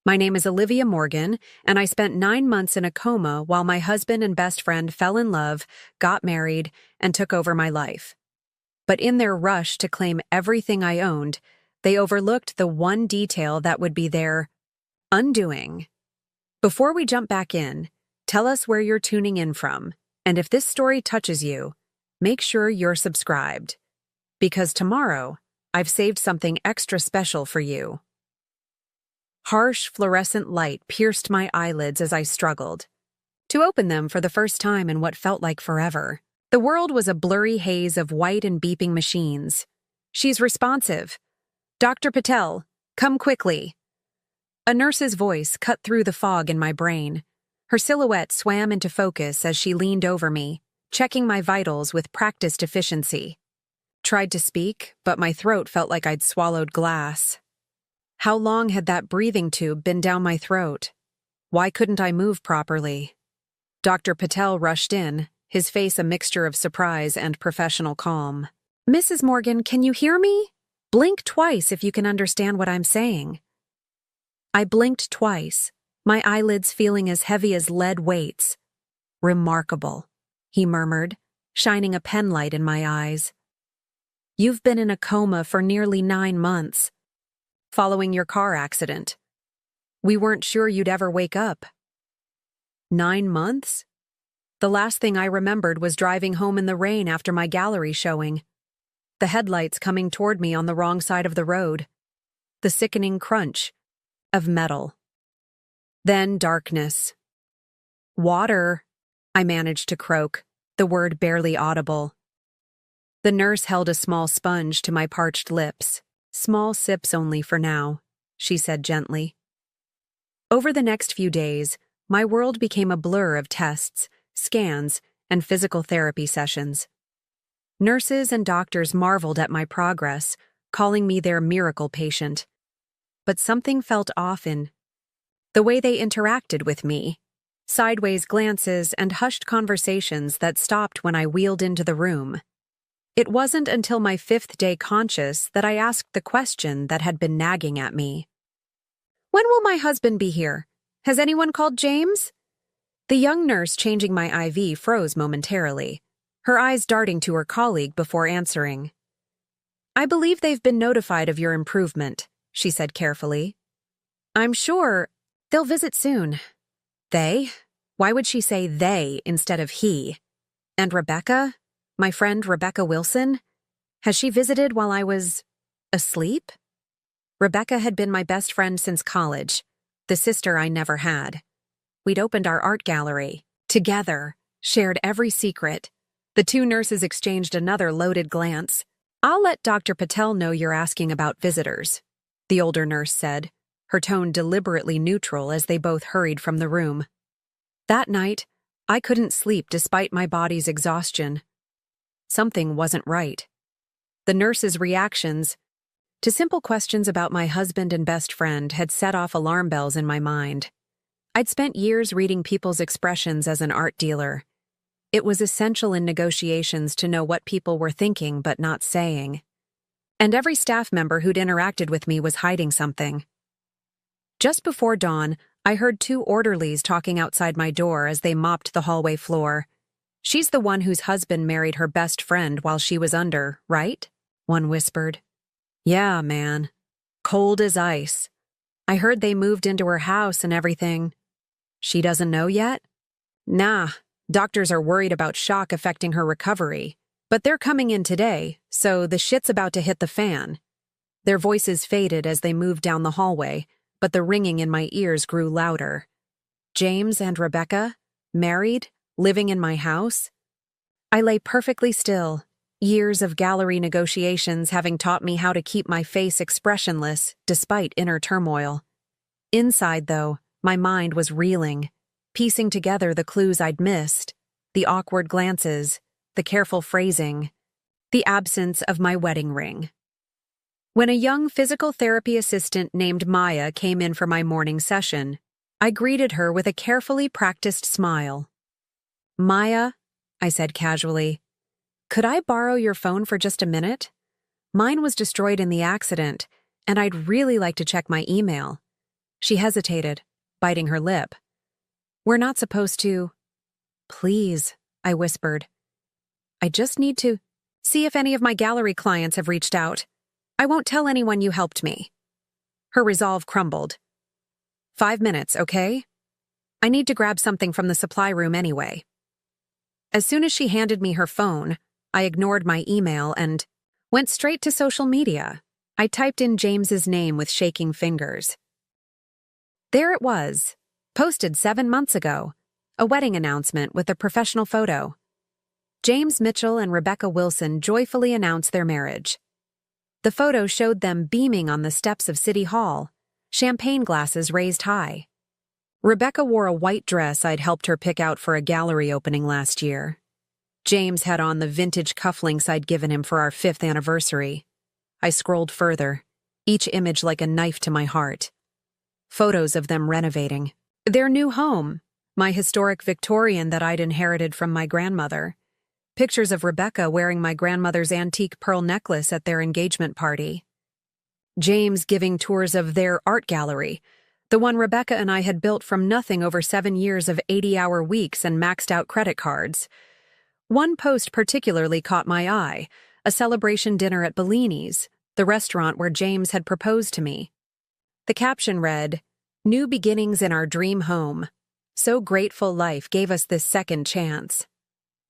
My name is Olivia Morgan, and I spent 9 months in a coma while my husband and best friend fell in love, got married, and took over my life. But in their rush to claim everything I owned, they overlooked the one detail that would be their undoing. Before we jump back in, tell us where you're tuning in from, and if this story touches you, make sure you're subscribed. Because tomorrow, I've saved something extra special for you. Harsh fluorescent light pierced my eyelids as I struggled to open them for the first time in what felt like forever. The world was a blurry haze of white and beeping machines. She's responsive. Dr. Patel, come quickly. A nurse's voice cut through the fog in my brain. Her silhouette swam into focus as she leaned over me, checking my vitals with practiced efficiency. Tried to speak, but my throat felt like I'd swallowed glass. How long had that breathing tube been down my throat? Why couldn't I move properly? Dr. Patel rushed in, his face a mixture of surprise and professional calm. Mrs. Morgan, can you hear me? Blink twice if you can understand what I'm saying. I blinked twice, my eyelids feeling as heavy as lead weights. Remarkable, he murmured, shining a penlight in my eyes. You've been in a coma for nearly 9 months. Following your car accident. We weren't sure you'd ever wake up. 9 months? The last thing I remembered was driving home in the rain after my gallery showing. The headlights coming toward me on the wrong side of the road. The sickening crunch of metal. Then darkness. Water, I managed to croak, the word barely audible. The nurse held a small sponge to my parched lips. Small sips only for now, she said gently. Over the next few days, my world became a blur of tests, scans, and physical therapy sessions. Nurses and doctors marveled at my progress, calling me their miracle patient. But something felt off in the way they interacted with me, sideways glances and hushed conversations that stopped when I wheeled into the room. It wasn't until my 5th day conscious that I asked the question that had been nagging at me. When will my husband be here? Has anyone called James? The young nurse changing my IV froze momentarily, her eyes darting to her colleague before answering. I believe they've been notified of your improvement, she said carefully. I'm sure they'll visit soon. They? Why would she say they instead of he? And Rebecca? My friend Rebecca Wilson? Has she visited while I was asleep? Rebecca had been my best friend since college, the sister I never had. We'd opened our art gallery, together, shared every secret. The two nurses exchanged another loaded glance. I'll let Dr. Patel know you're asking about visitors, the older nurse said, her tone deliberately neutral as they both hurried from the room. That night, I couldn't sleep despite my body's exhaustion. Something wasn't right. The nurse's reactions to simple questions about my husband and best friend had set off alarm bells in my mind. I'd spent years reading people's expressions as an art dealer. It was essential in negotiations to know what people were thinking but not saying. And every staff member who'd interacted with me was hiding something. Just before dawn, I heard 2 orderlies talking outside my door as they mopped the hallway floor. She's the one whose husband married her best friend while she was under, right? One whispered. Yeah, man. Cold as ice. I heard they moved into her house and everything. She doesn't know yet? Nah, doctors are worried about shock affecting her recovery. But they're coming in today, so the shit's about to hit the fan. Their voices faded as they moved down the hallway, but the ringing in my ears grew louder. James and Rebecca? Married? Living in my house? I lay perfectly still, years of gallery negotiations having taught me how to keep my face expressionless despite inner turmoil. Inside, though, my mind was reeling, piecing together the clues I'd missed, the awkward glances, the careful phrasing, the absence of my wedding ring. When a young physical therapy assistant named Maya came in for my morning session, I greeted her with a carefully practiced smile. Maya, I said casually, could I borrow your phone for just a minute? Mine was destroyed in the accident, and I'd really like to check my email. She hesitated, biting her lip. We're not supposed to. Please, I whispered. I just need to see if any of my gallery clients have reached out. I won't tell anyone you helped me. Her resolve crumbled. 5 minutes, okay? I need to grab something from the supply room anyway. As soon as she handed me her phone, I ignored my email and went straight to social media. I typed in James's name with shaking fingers. There it was, posted 7 months ago, a wedding announcement with a professional photo. James Mitchell and Rebecca Wilson joyfully announced their marriage. The photo showed them beaming on the steps of City Hall, champagne glasses raised high. Rebecca wore a white dress I'd helped her pick out for a gallery opening last year. James had on the vintage cufflinks I'd given him for our 5th anniversary. I scrolled further, each image like a knife to my heart. Photos of them renovating. Their new home, my historic Victorian that I'd inherited from my grandmother. Pictures of Rebecca wearing my grandmother's antique pearl necklace at their engagement party. James giving tours of their art gallery, the one Rebecca and I had built from nothing over 7 years of 80-hour weeks and maxed-out credit cards. One post particularly caught my eye, a celebration dinner at Bellini's, the restaurant where James had proposed to me. The caption read, "New beginnings in our dream home. So grateful life gave us this second chance."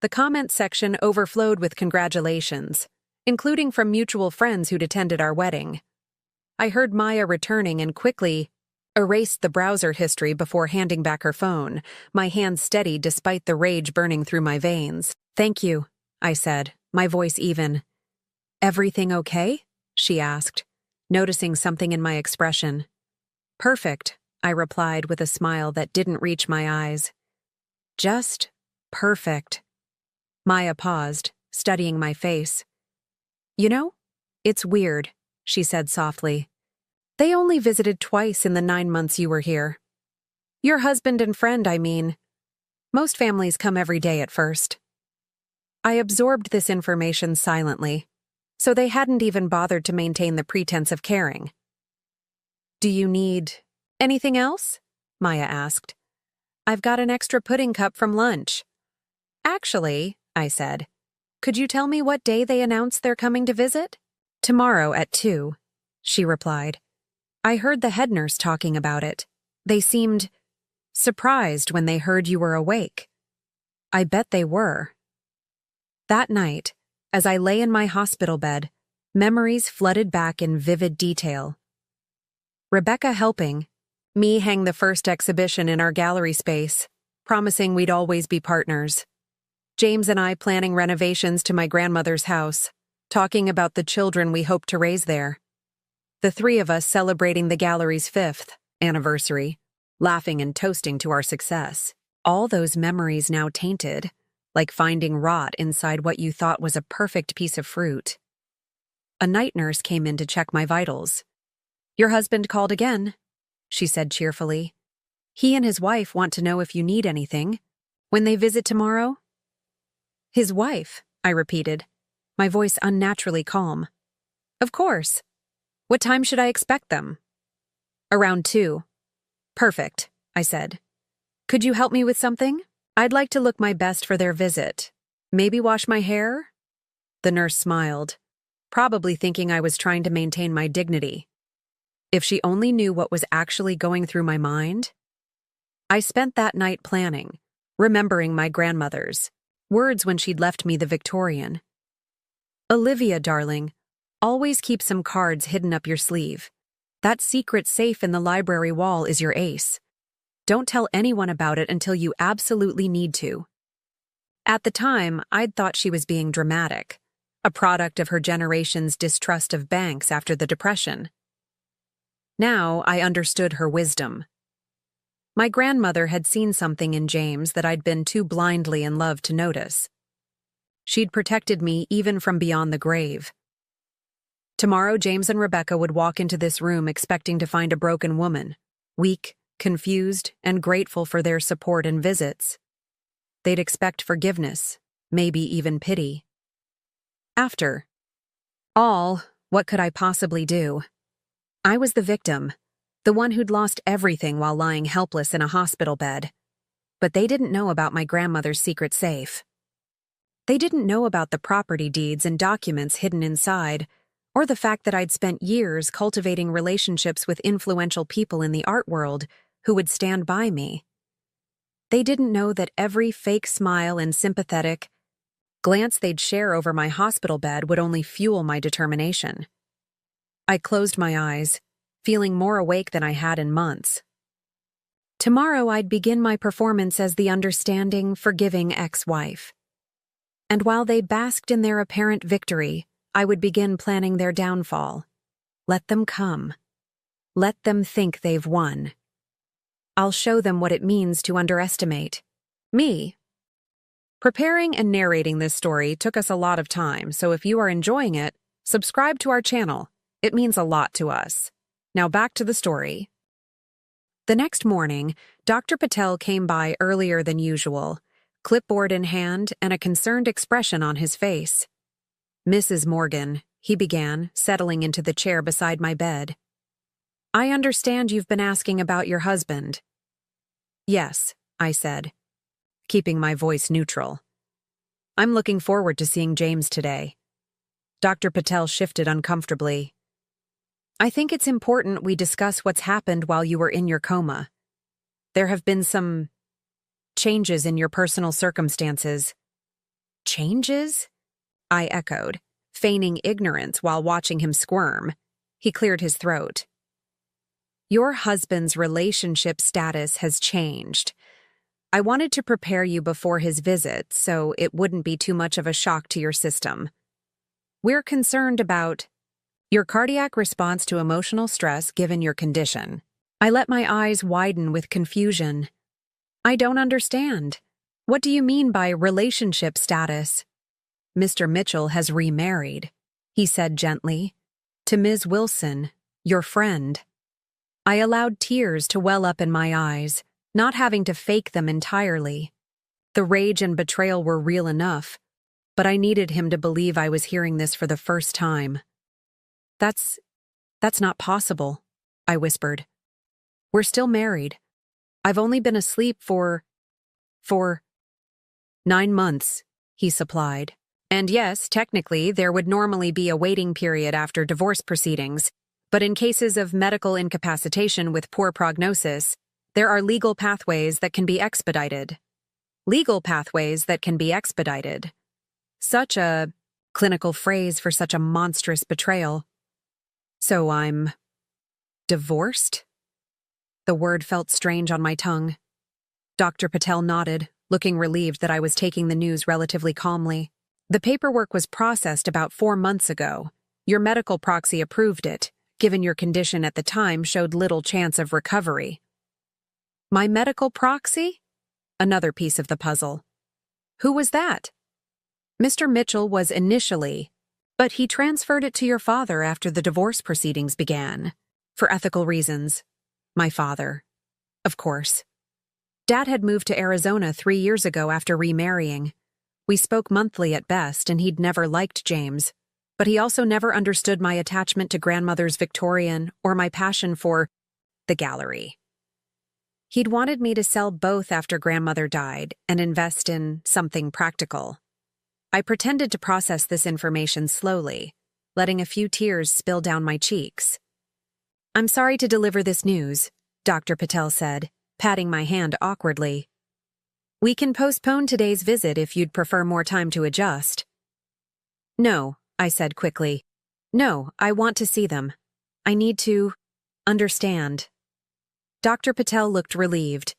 The comment section overflowed with congratulations, including from mutual friends who'd attended our wedding. I heard Maya returning and quickly erased the browser history before handing back her phone, my hands steady despite the rage burning through my veins. "Thank you," I said, my voice even. "Everything okay?" she asked, noticing something in my expression. "Perfect," I replied with a smile that didn't reach my eyes. "Just perfect." Maya paused, studying my face. "You know, it's weird," she said softly. "They only visited twice in the 9 months you were here. Your husband and friend, I mean. Most families come every day at first." I absorbed this information silently, so they hadn't even bothered to maintain the pretense of caring. "Do you need anything else?" Maya asked. "I've got an extra pudding cup from lunch." "Actually," I said, "could you tell me what day they announced they're coming to visit?" "Tomorrow at 2, she replied. "I heard the head nurse talking about it. They seemed surprised when they heard you were awake." I bet they were. That night, as I lay in my hospital bed, memories flooded back in vivid detail. Rebecca helping, me hang the first exhibition in our gallery space, promising we'd always be partners. James and I planning renovations to my grandmother's house, talking about the children we hoped to raise there. The 3 of us celebrating the gallery's 5th anniversary, laughing and toasting to our success. All those memories now tainted, like finding rot inside what you thought was a perfect piece of fruit. A night nurse came in to check my vitals. "Your husband called again," she said cheerfully. "He and his wife want to know if you need anything. When they visit tomorrow?" "His wife," I repeated, my voice unnaturally calm. "Of course. What time should I expect them?" "Around 2. "Perfect," I said. "Could you help me with something? I'd like to look my best for their visit. Maybe wash my hair?" The nurse smiled, probably thinking I was trying to maintain my dignity. If she only knew what was actually going through my mind. I spent that night planning, remembering my grandmother's words when she'd left me the Victorian. "Olivia, darling, always keep some cards hidden up your sleeve. That secret safe in the library wall is your ace. Don't tell anyone about it until you absolutely need to." At the time, I'd thought she was being dramatic, a product of her generation's distrust of banks after the Depression. Now I understood her wisdom. My grandmother had seen something in James that I'd been too blindly in love to notice. She'd protected me even from beyond the grave. Tomorrow, James and Rebecca would walk into this room expecting to find a broken woman, weak, confused, and grateful for their support and visits. They'd expect forgiveness, maybe even pity. After all, what could I possibly do? I was the victim, the one who'd lost everything while lying helpless in a hospital bed. But they didn't know about my grandmother's secret safe. They didn't know about the property deeds and documents hidden inside, or the fact that I'd spent years cultivating relationships with influential people in the art world who would stand by me. They didn't know that every fake smile and sympathetic glance they'd share over my hospital bed would only fuel my determination. I closed my eyes, feeling more awake than I had in months. Tomorrow I'd begin my performance as the understanding, forgiving ex-wife. And while they basked in their apparent victory, I would begin planning their downfall. Let them come. Let them think they've won. I'll show them what it means to underestimate me. Preparing and narrating this story took us a lot of time, so if you are enjoying it, subscribe to our channel. It means a lot to us. Now back to the story. The next morning, Dr. Patel came by earlier than usual, clipboard in hand and a concerned expression on his face. "Mrs. Morgan," he began, settling into the chair beside my bed. "I understand you've been asking about your husband." "Yes," I said, keeping my voice neutral. "I'm looking forward to seeing James today." Dr. Patel shifted uncomfortably. "I think it's important we discuss what's happened while you were in your coma. There have been some changes in your personal circumstances." "Changes?" I echoed, feigning ignorance while watching him squirm. He cleared his throat. "Your husband's relationship status has changed. I wanted to prepare you before his visit so it wouldn't be too much of a shock to your system. We're concerned about your cardiac response to emotional stress given your condition." I let my eyes widen with confusion. "I don't understand. What do you mean by relationship status?" "Mr. Mitchell has remarried," he said gently, "to Ms. Wilson, your friend." I allowed tears to well up in my eyes, not having to fake them entirely. The rage and betrayal were real enough, but I needed him to believe I was hearing this for the first time. That's not possible," I whispered. "We're still married. I've only been asleep for 9 months, he supplied. And yes, technically, there would normally be a waiting period after divorce proceedings, but in cases of medical incapacitation with poor prognosis, there are legal pathways that can be expedited. Legal pathways that can be expedited. Such a clinical phrase for such a monstrous betrayal. So I'm divorced? The word felt strange on my tongue. Dr. Patel nodded, looking relieved that I was taking the news relatively calmly. "The paperwork was processed about 4 months ago. Your medical proxy approved it, given your condition at the time showed little chance of recovery." "My medical proxy?" Another piece of the puzzle. "Who was that?" "Mr. Mitchell was initially, but he transferred it to your father after the divorce proceedings began. For ethical reasons. My father. Of course. Dad had moved to Arizona 3 years ago after remarrying. We spoke monthly at best, and he'd never liked James, but he also never understood my attachment to grandmother's Victorian or my passion for the gallery. He'd wanted me to sell both after grandmother died and invest in something practical. I pretended to process this information slowly, letting a few tears spill down my cheeks. "I'm sorry to deliver this news," Dr. Patel said, patting my hand awkwardly. "We can postpone today's visit if you'd prefer more time to adjust." "No," I said quickly. "No, I want to see them. I need to understand." Dr. Patel looked relieved.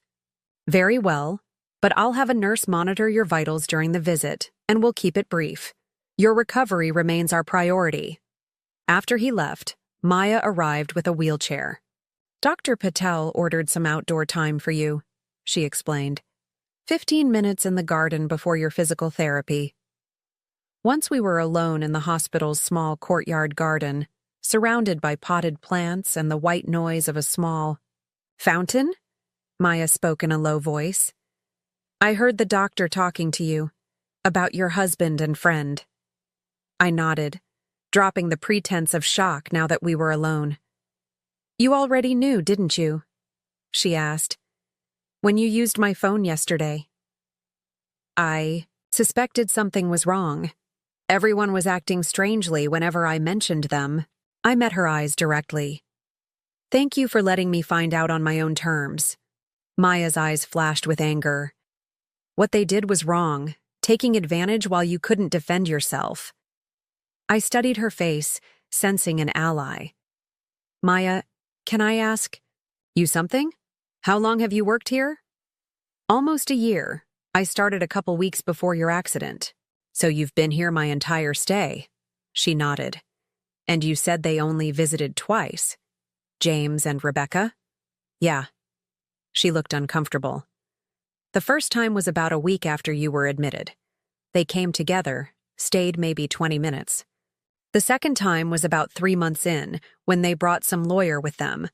"Very well, but I'll have a nurse monitor your vitals during the visit, and we'll keep it brief. Your recovery remains our priority." After he left, Maya arrived with a wheelchair. "Dr. Patel ordered some outdoor time for you," she explained. 15 minutes in the garden before your physical therapy." Once we were alone in the hospital's small courtyard garden, surrounded by potted plants and the white noise of a small fountain, Maya spoke in a low voice. "I heard the doctor talking to you, about your husband and friend." I nodded, dropping the pretense of shock now that we were alone. You already knew, didn't you? She asked. When you used my phone yesterday. I suspected something was wrong. Everyone was acting strangely whenever I mentioned them. I met her eyes directly. Thank you for letting me find out on my own terms. Maya's eyes flashed with anger. What they did was wrong, taking advantage while you couldn't defend yourself. I studied her face, sensing an ally. Maya, can I ask you something? How long have you worked here? Almost a year. I started a couple weeks before your accident. So you've been here my entire stay. She nodded. And you said they only visited twice. James and Rebecca? Yeah. She looked uncomfortable. The first time was about a week after you were admitted. They came together, stayed maybe 20 minutes. The second time was about 3 months in, when they brought some lawyer with them.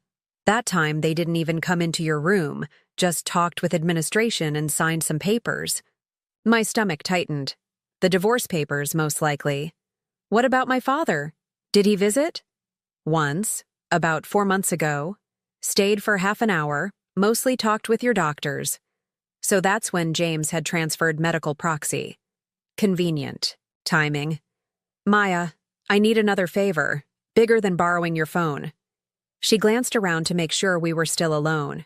That time they didn't even come into your room, just talked with administration and signed some papers. My stomach tightened. The divorce papers, most likely. What about my father? Did he visit? Once, about 4 months ago. Stayed for half an hour, mostly talked with your doctors. So that's when James had transferred medical proxy. Convenient. Timing. Maya, I need another favor, bigger than borrowing your phone. She glanced around to make sure we were still alone.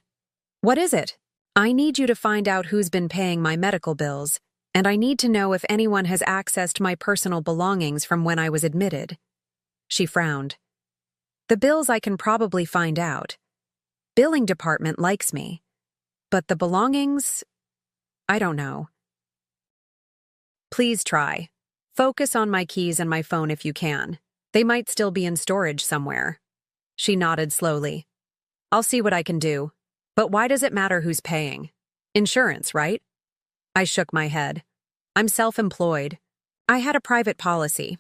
What is it? I need you to find out who's been paying my medical bills, and I need to know if anyone has accessed my personal belongings from when I was admitted. She frowned. The bills I can probably find out. Billing department likes me. But the belongings, I don't know. Please try. Focus on my keys and my phone if you can. They might still be in storage somewhere. She nodded slowly. I'll see what I can do. But why does it matter who's paying? Insurance, right? I shook my head. I'm self-employed. I had a private policy.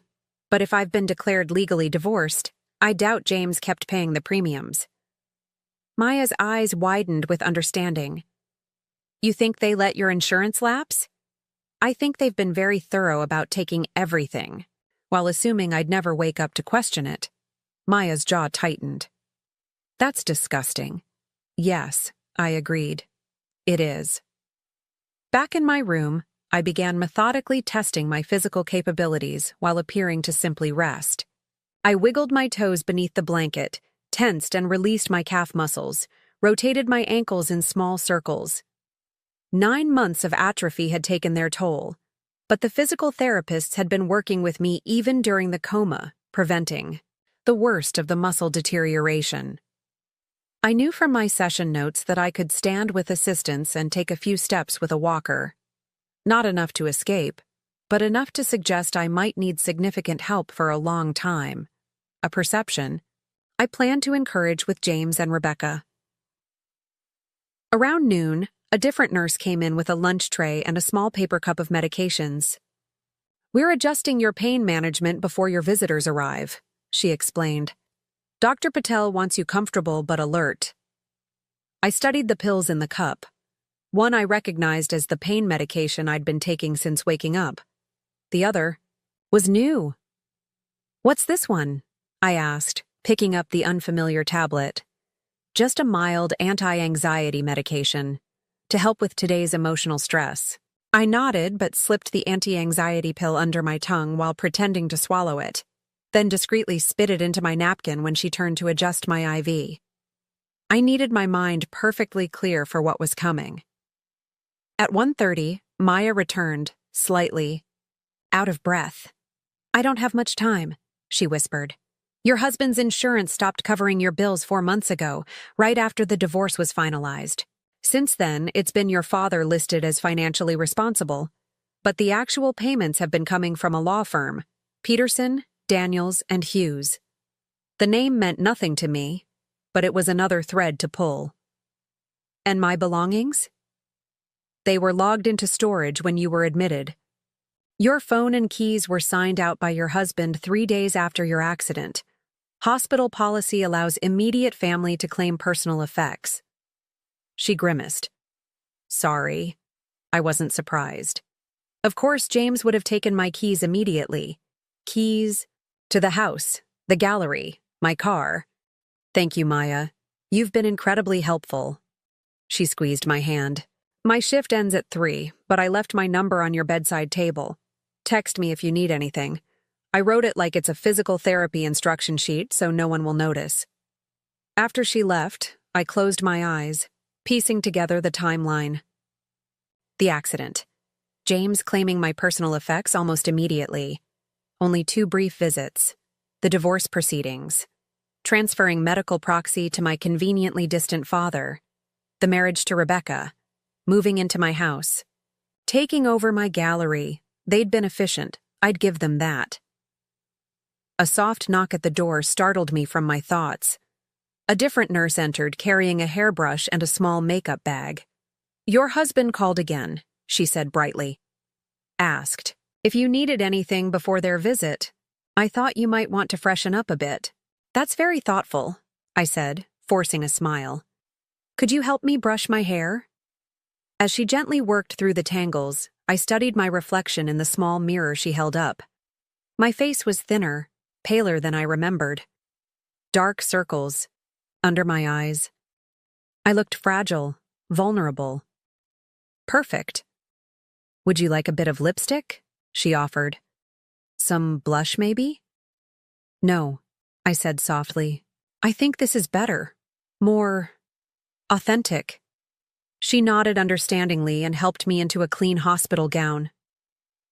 But if I've been declared legally divorced, I doubt James kept paying the premiums. Maya's eyes widened with understanding. You think they let your insurance lapse? I think they've been very thorough about taking everything, while assuming I'd never wake up to question it. Maya's jaw tightened. That's disgusting. Yes, I agreed. It is. Back in my room, I began methodically testing my physical capabilities while appearing to simply rest. I wiggled my toes beneath the blanket, tensed and released my calf muscles, rotated my ankles in small circles. 9 months of atrophy had taken their toll, but the physical therapists had been working with me even during the coma, preventing the worst of the muscle deterioration. I knew from my session notes that I could stand with assistance and take a few steps with a walker. Not enough to escape, but enough to suggest I might need significant help for a long time. A perception I planned to encourage with James and Rebecca. Around noon, a different nurse came in with a lunch tray and a small paper cup of medications. We're adjusting your pain management before your visitors arrive, she explained. Dr. Patel wants you comfortable but alert. I studied the pills in the cup. One I recognized as the pain medication I'd been taking since waking up. The other was new. What's this one? I asked, picking up the unfamiliar tablet. Just a mild anti-anxiety medication to help with today's emotional stress. I nodded but slipped the anti-anxiety pill under my tongue while pretending to swallow it, then discreetly spit it into my napkin when she turned to adjust my IV. I needed my mind perfectly clear for what was coming. At 1:30, Maya returned, slightly out of breath. I don't have much time, she whispered. Your husband's insurance stopped covering your bills 4 months ago, right after the divorce was finalized. Since then, it's been your father listed as financially responsible, but the actual payments have been coming from a law firm, Peterson, Daniels, and Hughes. The name meant nothing to me, but it was another thread to pull. And my belongings? They were logged into storage when you were admitted. Your phone and keys were signed out by your husband 3 days after your accident. Hospital policy allows immediate family to claim personal effects. She grimaced. Sorry. I wasn't surprised. Of course, James would have taken my keys immediately. Keys to the house, the gallery, my car. Thank you, Maya. You've been incredibly helpful. She squeezed my hand. My shift ends at 3, but I left my number on your bedside table. Text me if you need anything. I wrote it like it's a physical therapy instruction sheet so no one will notice. After she left, I closed my eyes, piecing together the timeline. The accident. James claiming my personal effects almost immediately. Only 2 brief visits. The divorce proceedings. Transferring medical proxy to my conveniently distant father. The marriage to Rebecca. Moving into my house. Taking over my gallery. They'd been efficient. I'd give them that. A soft knock at the door startled me from my thoughts. A different nurse entered, carrying a hairbrush and a small makeup bag. Your husband called again, she said brightly. Asked if you needed anything before their visit. I thought you might want to freshen up a bit. That's very thoughtful, I said, forcing a smile. Could you help me brush my hair? As she gently worked through the tangles, I studied my reflection in the small mirror she held up. My face was thinner, paler than I remembered. Dark circles under my eyes. I looked fragile, vulnerable. Perfect. Would you like a bit of lipstick? She offered. Some blush, maybe? No, I said softly. I think this is better. More authentic. She nodded understandingly and helped me into a clean hospital gown.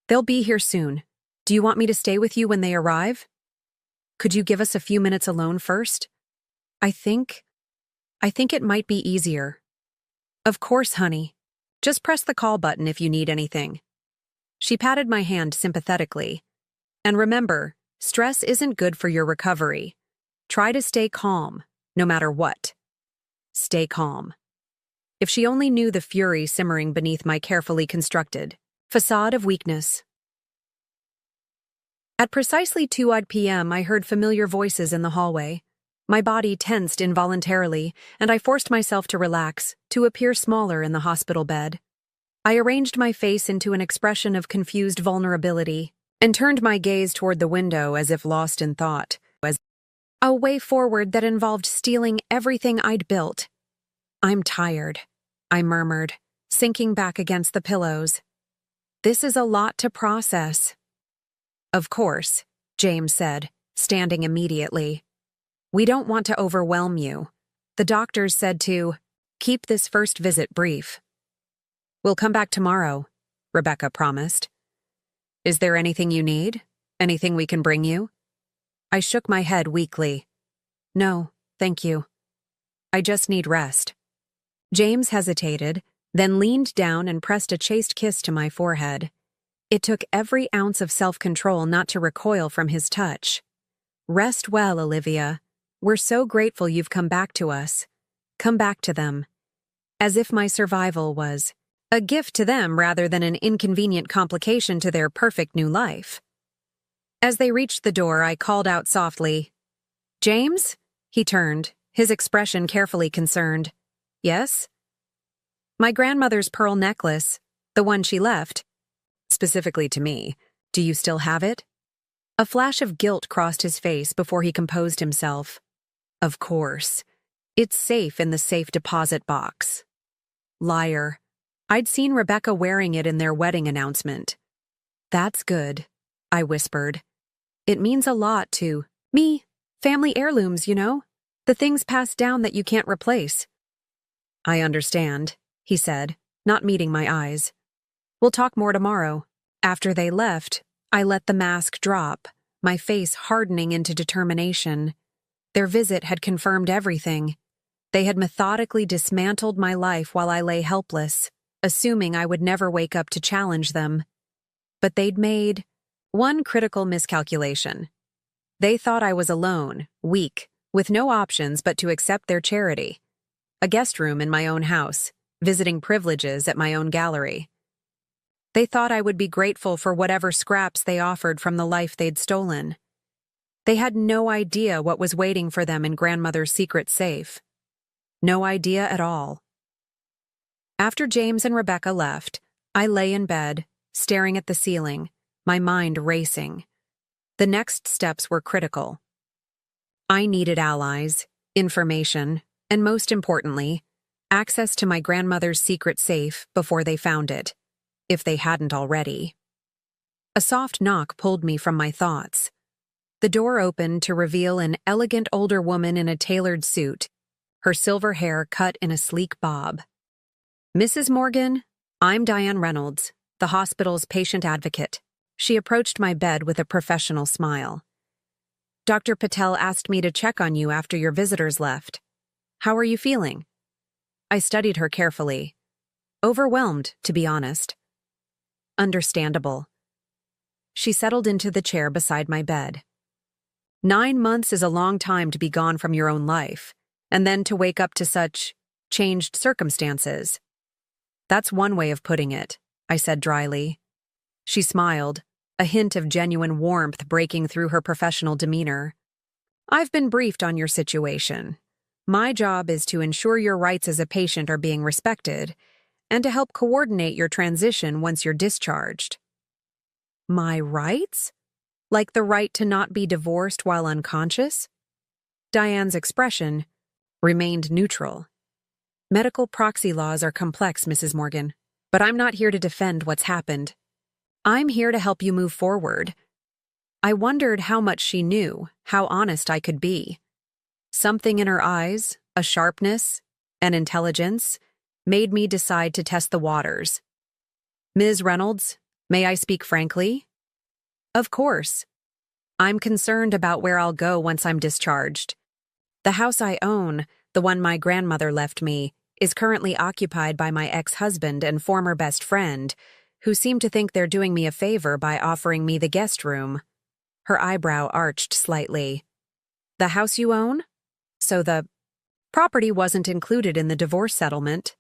They'll be here soon. Do you want me to stay with you when they arrive? Could you give us a few minutes alone first? I think it might be easier. Of course, honey. Just press the call button if you need anything. She patted my hand sympathetically. And remember, stress isn't good for your recovery. Try to stay calm, no matter what. Stay calm. If she only knew the fury simmering beneath my carefully constructed facade of weakness. At precisely 2 p.m., I heard familiar voices in the hallway. My body tensed involuntarily, and I forced myself to relax, to appear smaller in the hospital bed. I arranged my face into an expression of confused vulnerability, and turned my gaze toward the window as if lost in thought, as a way forward that involved stealing everything I'd built. I'm tired, I murmured, sinking back against the pillows. This is a lot to process. Of course, James said, standing immediately. We don't want to overwhelm you. The doctors said to keep this first visit brief. We'll come back tomorrow, Rebecca promised. Is there anything you need? Anything we can bring you? I shook my head weakly. No, thank you. I just need rest. James hesitated, then leaned down and pressed a chaste kiss to my forehead. It took every ounce of self-control not to recoil from his touch. Rest well, Olivia. We're so grateful you've come back to us. Come back to them. As if my survival was a gift to them rather than an inconvenient complication to their perfect new life. As they reached the door, I called out softly, James? He turned, his expression carefully concerned. Yes? My grandmother's pearl necklace, the one she left, specifically to me. Do you still have it? A flash of guilt crossed his face before he composed himself. Of course. It's safe in the safe deposit box. Liar. I'd seen Rebecca wearing it in their wedding announcement. That's good, I whispered. It means a lot to me. Family heirlooms, you know? The things passed down that you can't replace. I understand, he said, not meeting my eyes. We'll talk more tomorrow. After they left, I let the mask drop, my face hardening into determination. Their visit had confirmed everything. They had methodically dismantled my life while I lay helpless, assuming I would never wake up to challenge them. But they'd made one critical miscalculation. They thought I was alone, weak, with no options but to accept their charity. A guest room in my own house, visiting privileges at my own gallery. They thought I would be grateful for whatever scraps they offered from the life they'd stolen. They had no idea what was waiting for them in grandmother's secret safe. No idea at all. After James and Rebecca left, I lay in bed, staring at the ceiling, my mind racing. The next steps were critical. I needed allies, information, and most importantly, access to my grandmother's secret safe before they found it, if they hadn't already. A soft knock pulled me from my thoughts. The door opened to reveal an elegant older woman in a tailored suit, her silver hair cut in a sleek bob. "Mrs. Morgan, I'm Diane Reynolds, the hospital's patient advocate." She approached my bed with a professional smile. "Dr. Patel asked me to check on you after your visitors left. How are you feeling?" I studied her carefully. Overwhelmed, to be honest. Understandable. She settled into the chair beside my bed. 9 months is a long time to be gone from your own life, and then to wake up to such changed circumstances. "That's one way of putting it," I said dryly. She smiled, a hint of genuine warmth breaking through her professional demeanor. "I've been briefed on your situation. My job is to ensure your rights as a patient are being respected, and to help coordinate your transition once you're discharged." "My rights? Like the right to not be divorced while unconscious?" Diane's expression remained neutral. "Medical proxy laws are complex, Mrs. Morgan, but I'm not here to defend what's happened. I'm here to help you move forward." I wondered how much she knew, how honest I could be. Something in her eyes, a sharpness, an intelligence, made me decide to test the waters. "Ms. Reynolds, may I speak frankly?" "Of course. I'm concerned about where I'll go once I'm discharged. The house I own, the one my grandmother left me, is currently occupied by my ex-husband and former best friend, who seem to think they're doing me a favor by offering me the guest room." Her eyebrow arched slightly. "The house you own? So the property wasn't included in the divorce settlement?"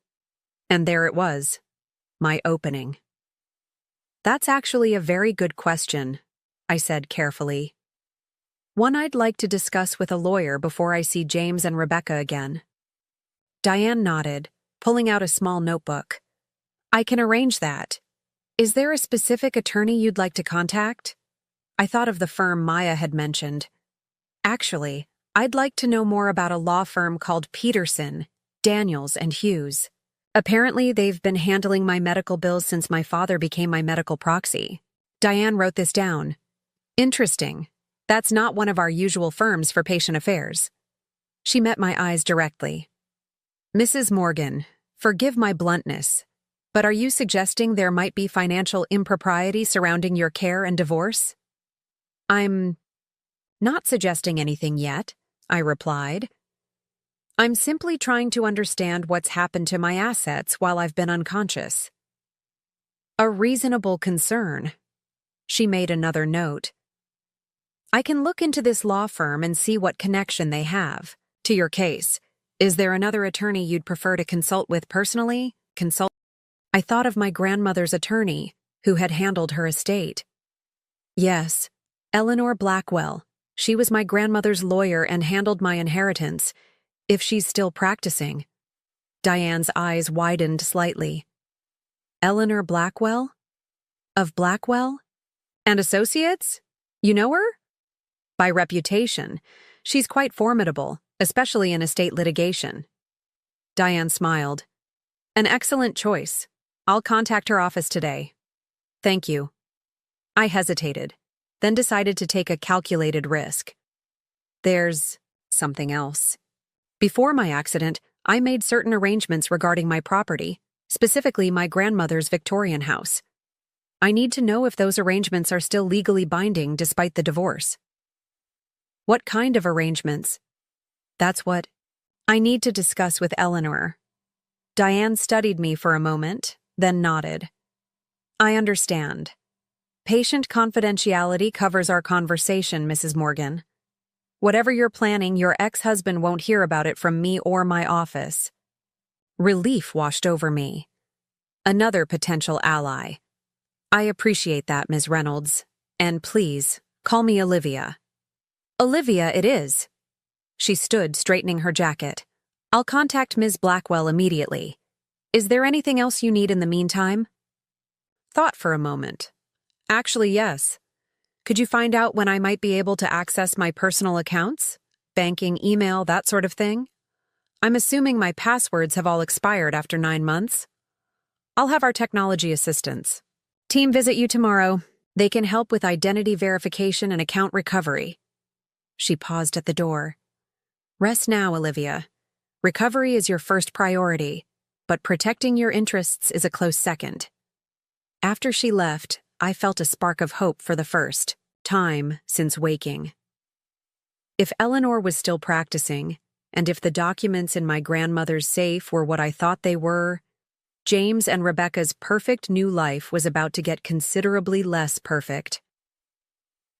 And there it was, my opening. "That's actually a very good question," I said carefully. "One I'd like to discuss with a lawyer before I see James and Rebecca again." Diane nodded, pulling out a small notebook. "I can arrange that. Is there a specific attorney you'd like to contact?" I thought of the firm Maya had mentioned. "Actually, I'd like to know more about a law firm called Peterson, Daniels, and Hughes. Apparently, they've been handling my medical bills since my father became my medical proxy." Diane wrote this down. "Interesting. That's not one of our usual firms for patient affairs." She met my eyes directly. "Mrs. Morgan, forgive my bluntness, but are you suggesting there might be financial impropriety surrounding your care and divorce?" "I'm not suggesting anything yet," I replied. "I'm simply trying to understand what's happened to my assets while I've been unconscious." "A reasonable concern." She made another note. "I can look into this law firm and see what connection they have. To your case, is there another attorney you'd prefer to consult with personally?" I thought of my grandmother's attorney, who had handled her estate. "Yes, Eleanor Blackwell. She was my grandmother's lawyer and handled my inheritance, if she's still practicing." Diane's eyes widened slightly. "Eleanor Blackwell? Of Blackwell? And Associates? You know her?" "By reputation. She's quite formidable, especially in estate litigation." Diane smiled. "An excellent choice. I'll contact her office today." "Thank you." I hesitated, then decided to take a calculated risk. "There's something else. Before my accident, I made certain arrangements regarding my property, specifically my grandmother's Victorian house. I need to know if those arrangements are still legally binding despite the divorce." "What kind of arrangements?" "That's what I need to discuss with Eleanor." Diane studied me for a moment, then nodded. "I understand. Patient confidentiality covers our conversation, Mrs. Morgan. Whatever you're planning, your ex-husband won't hear about it from me or my office." Relief washed over me. Another potential ally. "I appreciate that, Ms. Reynolds. And please, call me Olivia." "Olivia it is." She stood, straightening her jacket. "I'll contact Ms. Blackwell immediately. Is there anything else you need in the meantime?" Thought for a moment. "Actually, yes. Could you find out when I might be able to access my personal accounts? banking, email, that sort of thing? I'm assuming my passwords have all expired after 9 months. I'll have our technology assistants team visit you tomorrow. They can help with identity verification and account recovery. She paused at the door. Rest now, Olivia. Recovery is your first priority, but protecting your interests is a close second. After she left, I felt a spark of hope for the first time since waking. If Eleanor was still practicing, and if the documents in my grandmother's safe were what I thought they were, James and Rebecca's perfect new life was about to get considerably less perfect.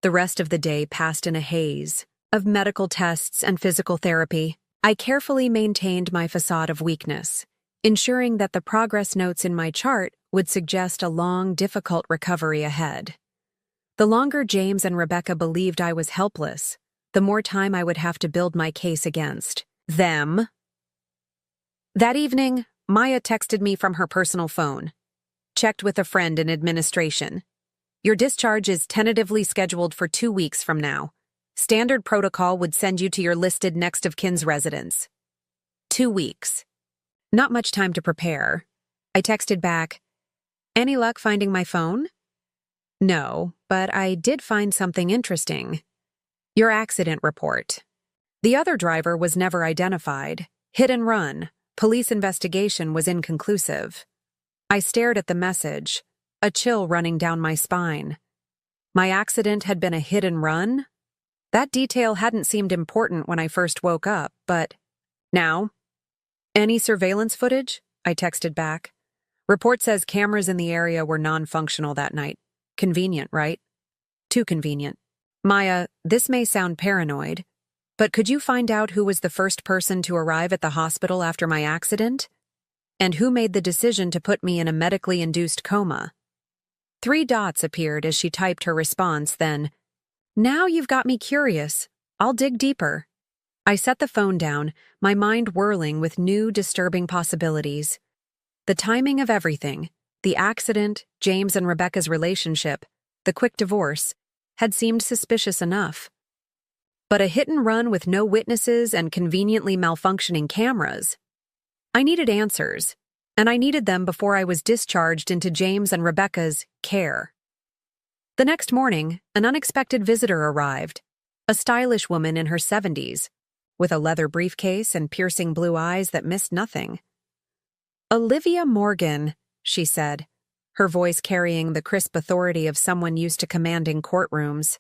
The rest of the day passed in a haze of medical tests and physical therapy. I carefully maintained my facade of weakness, ensuring that the progress notes in my chart would suggest a long, difficult recovery ahead. The longer James and Rebecca believed I was helpless, the more time I would have to build my case against them. That evening, Maya texted me from her personal phone. Checked with a friend in administration. Your discharge is tentatively scheduled for 2 weeks from now. Standard protocol would send you to your listed next of kin's residence. 2 weeks. Not much time to prepare. I texted back, any luck finding my phone? No, but I did find something interesting. Your accident report. The other driver was never identified. Hit and run. Police investigation was inconclusive. I stared at the message, a chill running down my spine. My accident had been a hit and run? That detail hadn't seemed important when I first woke up, but now? Any surveillance footage? I texted back. Report says cameras in the area were non-functional that night. Convenient, right? Too convenient. Maya, this may sound paranoid, but could you find out who was the first person to arrive at the hospital after my accident? And who made the decision to put me in a medically induced coma? 3 dots appeared as she typed her response, then, now you've got me curious. I'll dig deeper. I set the phone down, my mind whirling with new, disturbing possibilities. The timing of everything, the accident, James and Rebecca's relationship, the quick divorce, had seemed suspicious enough. But a hit and run with no witnesses and conveniently malfunctioning cameras. I needed answers, and I needed them before I was discharged into James and Rebecca's care. The next morning, an unexpected visitor arrived, a stylish woman in her 70s, with a leather briefcase and piercing blue eyes that missed nothing. Olivia Morgan, she said, her voice carrying the crisp authority of someone used to commanding courtrooms.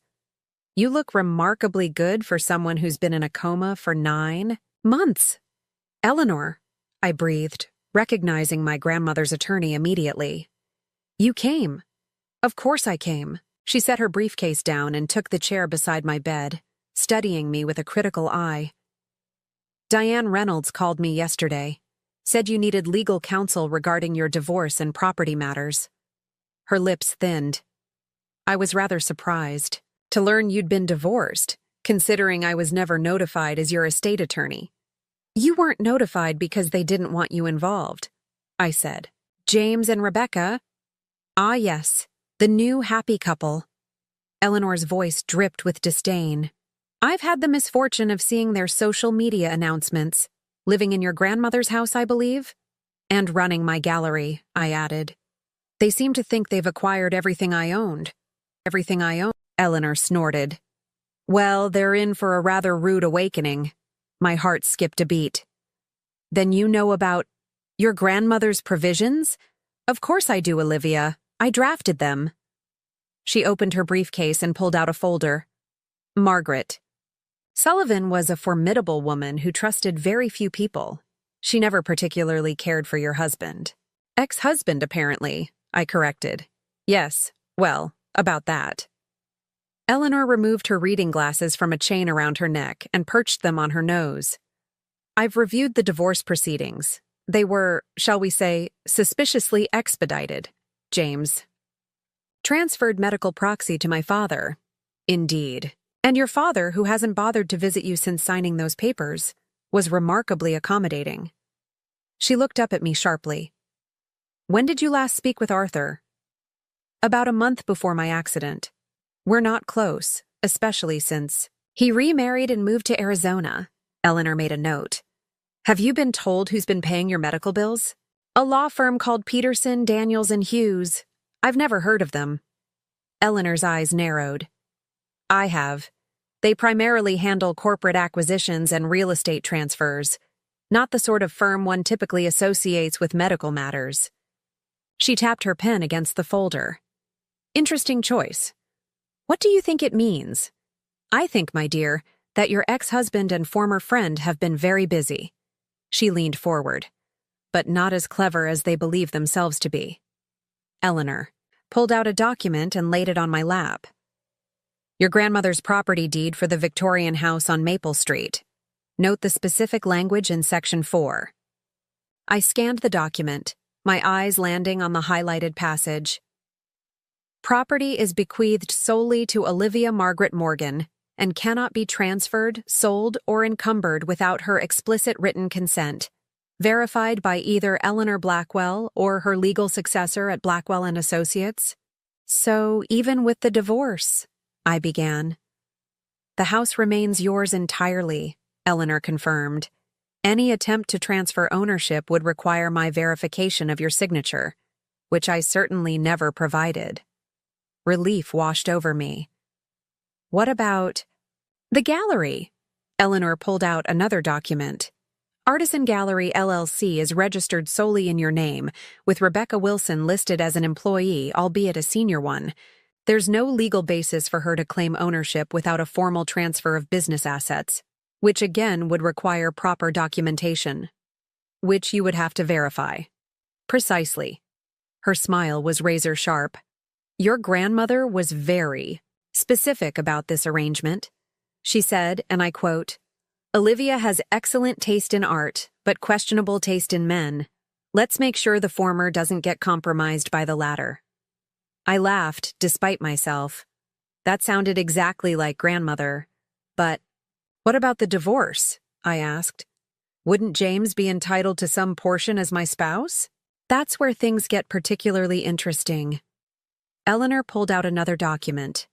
You look remarkably good for someone who's been in a coma for 9 months. Eleanor, I breathed, recognizing my grandmother's attorney immediately. You came. Of course I came. She set her briefcase down and took the chair beside my bed, studying me with a critical eye. Diane Reynolds called me yesterday, said you needed legal counsel regarding your divorce and property matters. Her lips thinned. I was rather surprised to learn you'd been divorced, considering I was never notified as your estate attorney. You weren't notified because they didn't want you involved, I said. James and Rebecca? Ah, yes, the new happy couple. Eleanor's voice dripped with disdain. I've had the misfortune of seeing their social media announcements, living in your grandmother's house, I believe, and running my gallery, I added. They seem to think they've acquired everything I owned. Everything I own, Eleanor snorted. Well, they're in for a rather rude awakening. My heart skipped a beat. Then you know about your grandmother's provisions? Of course I do, Olivia. I drafted them. She opened her briefcase and pulled out a folder. Margaret. Sullivan was a formidable woman who trusted very few people. She never particularly cared for your husband. Ex-husband, apparently, I corrected. Yes, well, about that. Eleanor removed her reading glasses from a chain around her neck and perched them on her nose. I've reviewed the divorce proceedings. They were, shall we say, suspiciously expedited. James. Transferred medical proxy to my father. Indeed. And your father, who hasn't bothered to visit you since signing those papers, was remarkably accommodating. She looked up at me sharply. When did you last speak with Arthur? About a month before my accident. We're not close, especially since He remarried and moved to Arizona. Eleanor made a note. Have you been told who's been paying your medical bills? A law firm called Peterson, Daniels, and Hughes. I've never heard of them. Eleanor's eyes narrowed. I have. They primarily handle corporate acquisitions and real estate transfers, not the sort of firm one typically associates with medical matters. She tapped her pen against the folder. Interesting choice. What do you think it means? I think, my dear, that your ex-husband and former friend have been very busy. She leaned forward, but not as clever as they believe themselves to be. Eleanor pulled out a document and laid it on my lap. Your grandmother's property deed for the Victorian house on Maple Street. Note the specific language in Section 4. I scanned the document, my eyes landing on the highlighted passage. Property is bequeathed solely to Olivia Margaret Morgan and cannot be transferred, sold, or encumbered without her explicit written consent, verified by either Eleanor Blackwell or her legal successor at Blackwell and Associates. So even with the divorce, I began. The house remains yours entirely, Eleanor confirmed. Any attempt to transfer ownership would require my verification of your signature, which I certainly never provided. Relief washed over me. What about the gallery? Eleanor pulled out another document. Artisan Gallery LLC is registered solely in your name, with Rebecca Wilson listed as an employee, albeit a senior one. There's no legal basis for her to claim ownership without a formal transfer of business assets, which again would require proper documentation, which you would have to verify. Precisely. Her smile was razor sharp. Your grandmother was very specific about this arrangement. She said, and I quote, Olivia has excellent taste in art, but questionable taste in men. Let's make sure the former doesn't get compromised by the latter. I laughed, despite myself. That sounded exactly like grandmother. But what about the divorce? I asked. Wouldn't James be entitled to some portion as my spouse? That's where things get particularly interesting. Eleanor pulled out another document.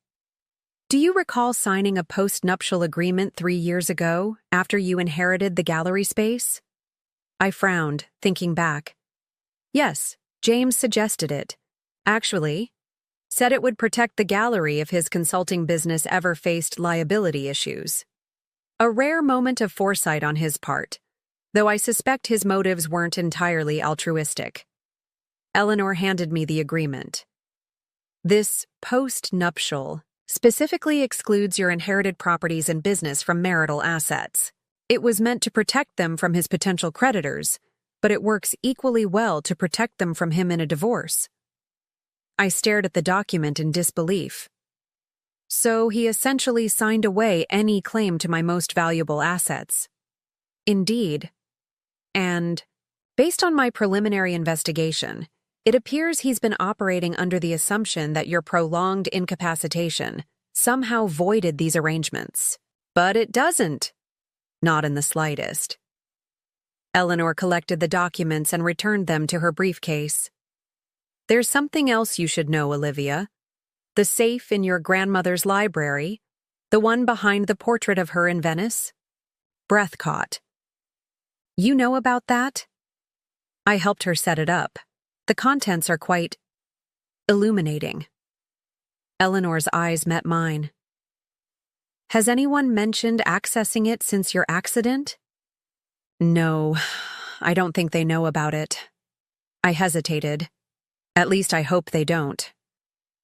Do you recall signing a post-nuptial agreement 3 years ago, after you inherited the gallery space? I frowned, thinking back. Yes, James suggested it. Actually, said it would protect the gallery if his consulting business ever faced liability issues. A rare moment of foresight on his part, though I suspect his motives weren't entirely altruistic. Eleanor handed me the agreement. This post-nuptial specifically excludes your inherited properties and business from marital assets. It was meant to protect them from his potential creditors, but it works equally well to protect them from him in a divorce. I stared at the document in disbelief. So he essentially signed away any claim to my most valuable assets. Indeed. And, based on my preliminary investigation, it appears he's been operating under the assumption that your prolonged incapacitation somehow voided these arrangements. But it doesn't. Not in the slightest. Eleanor collected the documents and returned them to her briefcase. There's something else you should know, Olivia. The safe in your grandmother's library, the one behind the portrait of her in Venice. Breath caught. You know about that? I helped her set it up. The contents are quite illuminating. Eleanor's eyes met mine. Has anyone mentioned accessing it since your accident? No, I don't think they know about it. I hesitated. At least I hope they don't.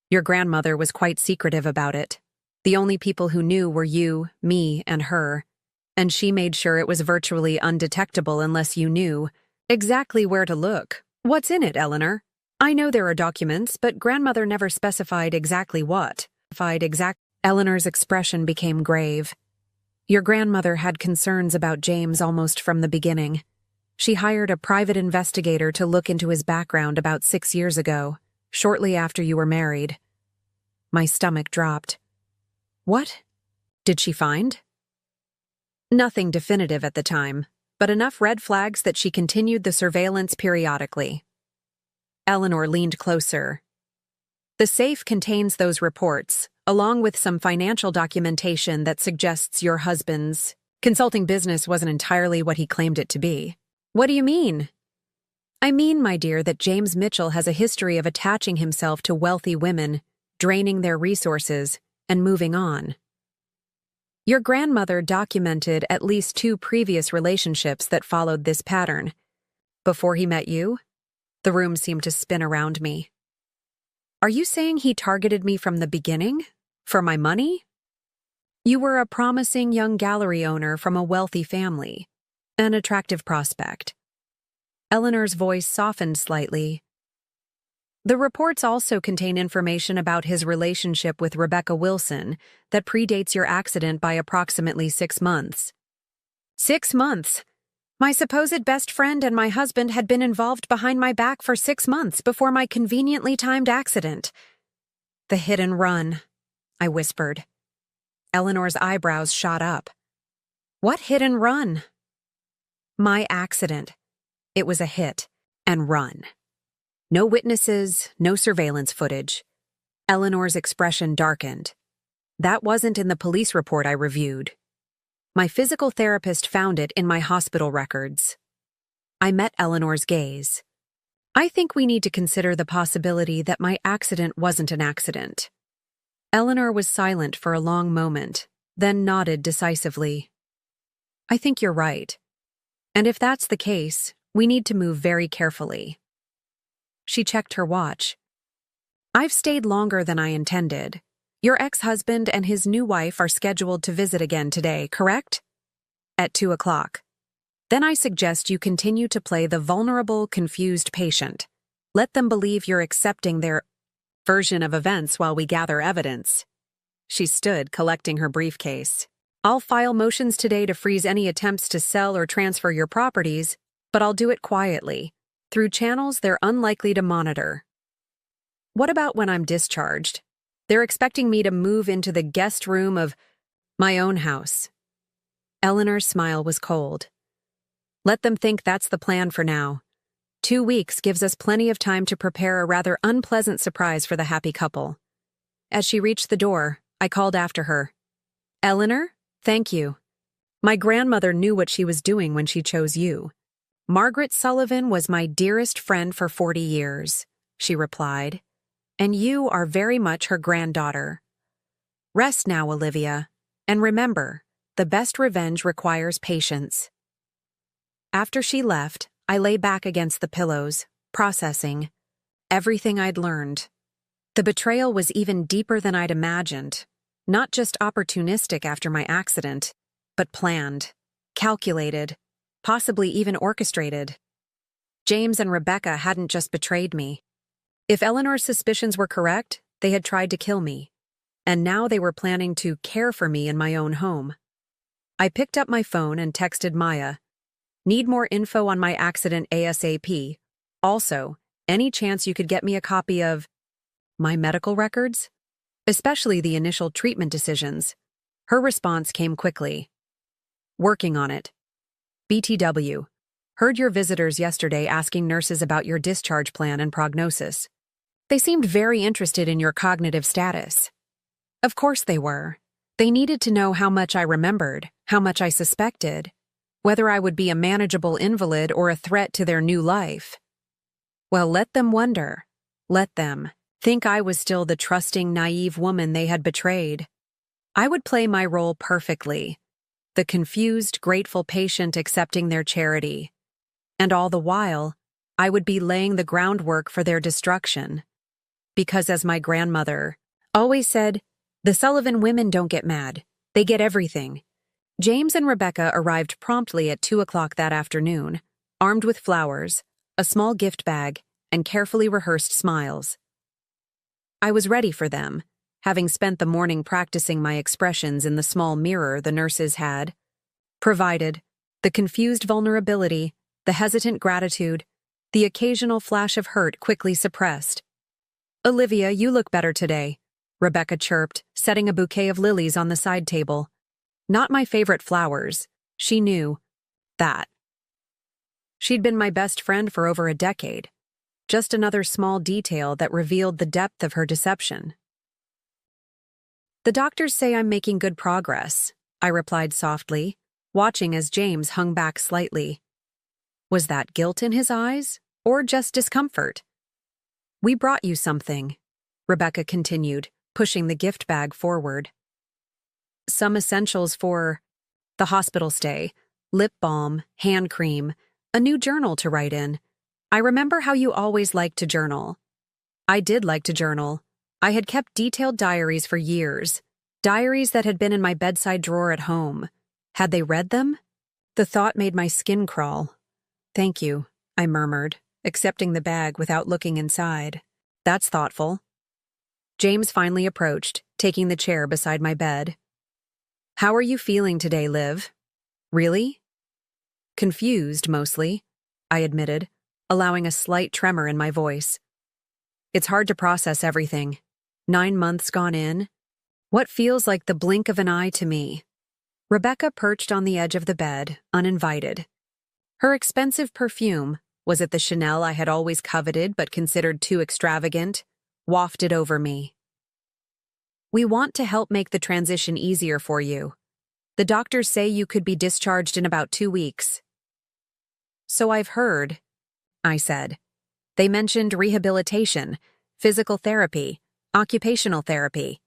Your grandmother was quite secretive about it. The only people who knew were you, me, and her, and she made sure it was virtually undetectable unless you knew exactly where to look. What's in it, Eleanor? I know there are documents, but grandmother never specified exactly what. Eleanor's expression became grave. Your grandmother had concerns about James almost from the beginning. She hired a private investigator to look into his background about 6 years ago, shortly after you were married. My stomach dropped. What did she find? Nothing definitive at the time, but enough red flags that she continued the surveillance periodically. Eleanor leaned closer. The safe contains those reports, along with some financial documentation that suggests your husband's consulting business wasn't entirely what he claimed it to be. What do you mean? I mean, my dear, that James Mitchell has a history of attaching himself to wealthy women, draining their resources, and moving on. Your grandmother documented at least 2 previous relationships that followed this pattern. Before he met you? The room seemed to spin around me. Are you saying he targeted me from the beginning? For my money? You were a promising young gallery owner from a wealthy family, an attractive prospect. Eleanor's voice softened slightly. The reports also contain information about his relationship with Rebecca Wilson that predates your accident by approximately 6 months. 6 months? My supposed best friend and my husband had been involved behind my back for 6 months before my conveniently timed accident. The hit and run, I whispered. Eleanor's eyebrows shot up. What hit and run? My accident. It was a hit and run. No witnesses, no surveillance footage. Eleanor's expression darkened. That wasn't in the police report I reviewed. My physical therapist found it in my hospital records. I met Eleanor's gaze. I think we need to consider the possibility that my accident wasn't an accident. Eleanor was silent for a long moment, then nodded decisively. I think you're right. And if that's the case, we need to move very carefully. She checked her watch. I've stayed longer than I intended. Your ex-husband and his new wife are scheduled to visit again today, correct? At 2 o'clock. Then I suggest you continue to play the vulnerable, confused patient. Let them believe you're accepting their version of events while we gather evidence. She stood, collecting her briefcase. I'll file motions today to freeze any attempts to sell or transfer your properties, but I'll do it quietly, through channels they're unlikely to monitor. What about when I'm discharged? They're expecting me to move into the guest room of my own house. Eleanor's smile was cold. Let them think that's the plan for now. 2 weeks gives us plenty of time to prepare a rather unpleasant surprise for the happy couple. As she reached the door, I called after her. Eleanor, thank you. My grandmother knew what she was doing when she chose you. Margaret Sullivan was my dearest friend for 40 years, she replied, and you are very much her granddaughter. Rest now, Olivia, and remember, the best revenge requires patience. After she left, I lay back against the pillows, processing everything I'd learned. The betrayal was even deeper than I'd imagined, not just opportunistic after my accident, but planned, calculated, possibly even orchestrated. James and Rebecca hadn't just betrayed me. If Eleanor's suspicions were correct, they had tried to kill me, and now they were planning to care for me in my own home. I picked up my phone and texted Maya. Need more info on my accident ASAP. Also, any chance you could get me a copy of my medical records? Especially the initial treatment decisions. Her response came quickly. Working on it. BTW. Heard your visitors yesterday asking nurses about your discharge plan and prognosis. They seemed very interested in your cognitive status. Of course they were. They needed to know how much I remembered, how much I suspected, whether I would be a manageable invalid or a threat to their new life. Well, let them wonder. Let them think I was still the trusting, naive woman they had betrayed. I would play my role perfectly, the confused, grateful patient accepting their charity. And all the while, I would be laying the groundwork for their destruction. Because as my grandmother always said, the Sullivan women don't get mad, they get everything. James and Rebecca arrived promptly at 2 o'clock that afternoon, armed with flowers, a small gift bag, and carefully rehearsed smiles. I was ready for them, having spent the morning practicing my expressions in the small mirror the nurses had provided, the confused vulnerability, the hesitant gratitude, the occasional flash of hurt quickly suppressed. Olivia, you look better today, Rebecca chirped, setting a bouquet of lilies on the side table. Not my favorite flowers. She knew that. She'd been my best friend for over a decade. Just another small detail that revealed the depth of her deception. The doctors say I'm making good progress, I replied softly, watching as James hung back slightly. Was that guilt in his eyes, or just discomfort? We brought you something, Rebecca continued, pushing the gift bag forward. Some essentials for the hospital stay, lip balm, hand cream, a new journal to write in. I remember how you always liked to journal. I did like to journal. I had kept detailed diaries for years, diaries that had been in my bedside drawer at home. Had they read them? The thought made my skin crawl. Thank you, I murmured, accepting the bag without looking inside. That's thoughtful. James finally approached, taking the chair beside my bed. How are you feeling today, Liv? Really? Confused, mostly, I admitted, allowing a slight tremor in my voice. It's hard to process everything. 9 months gone in. What feels like the blink of an eye to me? Rebecca perched on the edge of the bed, uninvited. Her expensive perfume, was it the Chanel I had always coveted but considered too extravagant, wafted over me. We want to help make the transition easier for you. The doctors say you could be discharged in about 2 weeks. So I've heard, I said. They mentioned rehabilitation, physical therapy, occupational therapy.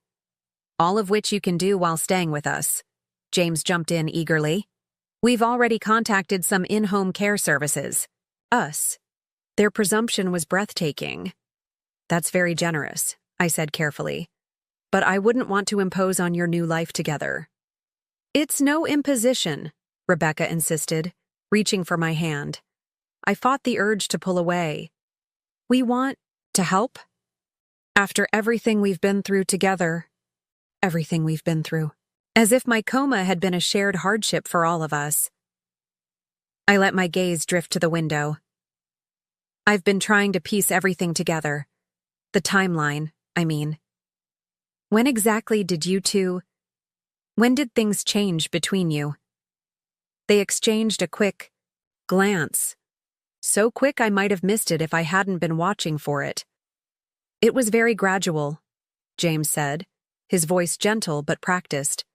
All of which you can do while staying with us. James jumped in eagerly. We've already contacted some in-home care services. Us. Their presumption was breathtaking. That's very generous, I said carefully. But I wouldn't want to impose on your new life together. It's no imposition, Rebecca insisted, reaching for my hand. I fought the urge to pull away. We want to help? After everything we've been through together. Everything we've been through. As if my coma had been a shared hardship for all of us. I let my gaze drift to the window. I've been trying to piece everything together. The timeline, I mean. When exactly did you two... When did things change between you? They exchanged a quick glance. So quick I might have missed it if I hadn't been watching for it. It was very gradual, James said, his voice gentle but practiced.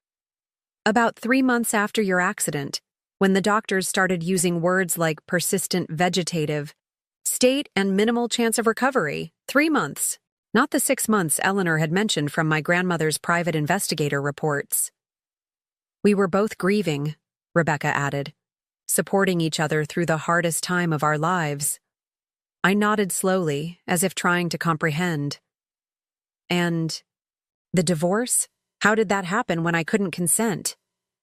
About 3 months after your accident, when the doctors started using words like persistent vegetative state and minimal chance of recovery. 3 months. Not the 6 months Eleanor had mentioned from my grandmother's private investigator reports. We were both grieving, Rebecca added, supporting each other through the hardest time of our lives. I nodded slowly, as if trying to comprehend. And the divorce? How did that happen when I couldn't consent?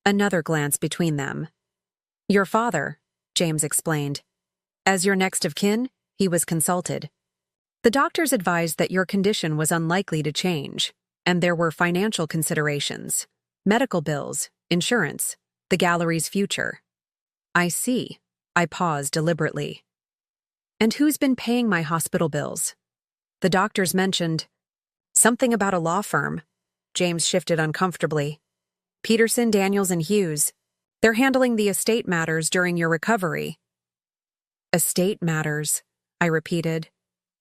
Another glance between them. Your father, James explained. As your next of kin, he was consulted. The doctors advised that your condition was unlikely to change, and there were financial considerations, medical bills, insurance, the gallery's future. I see. I paused deliberately. And who's been paying my hospital bills? The doctors mentioned something about a law firm. James shifted uncomfortably. Peterson, Daniels, and Hughes. They're handling the estate matters during your recovery. Estate matters, I repeated.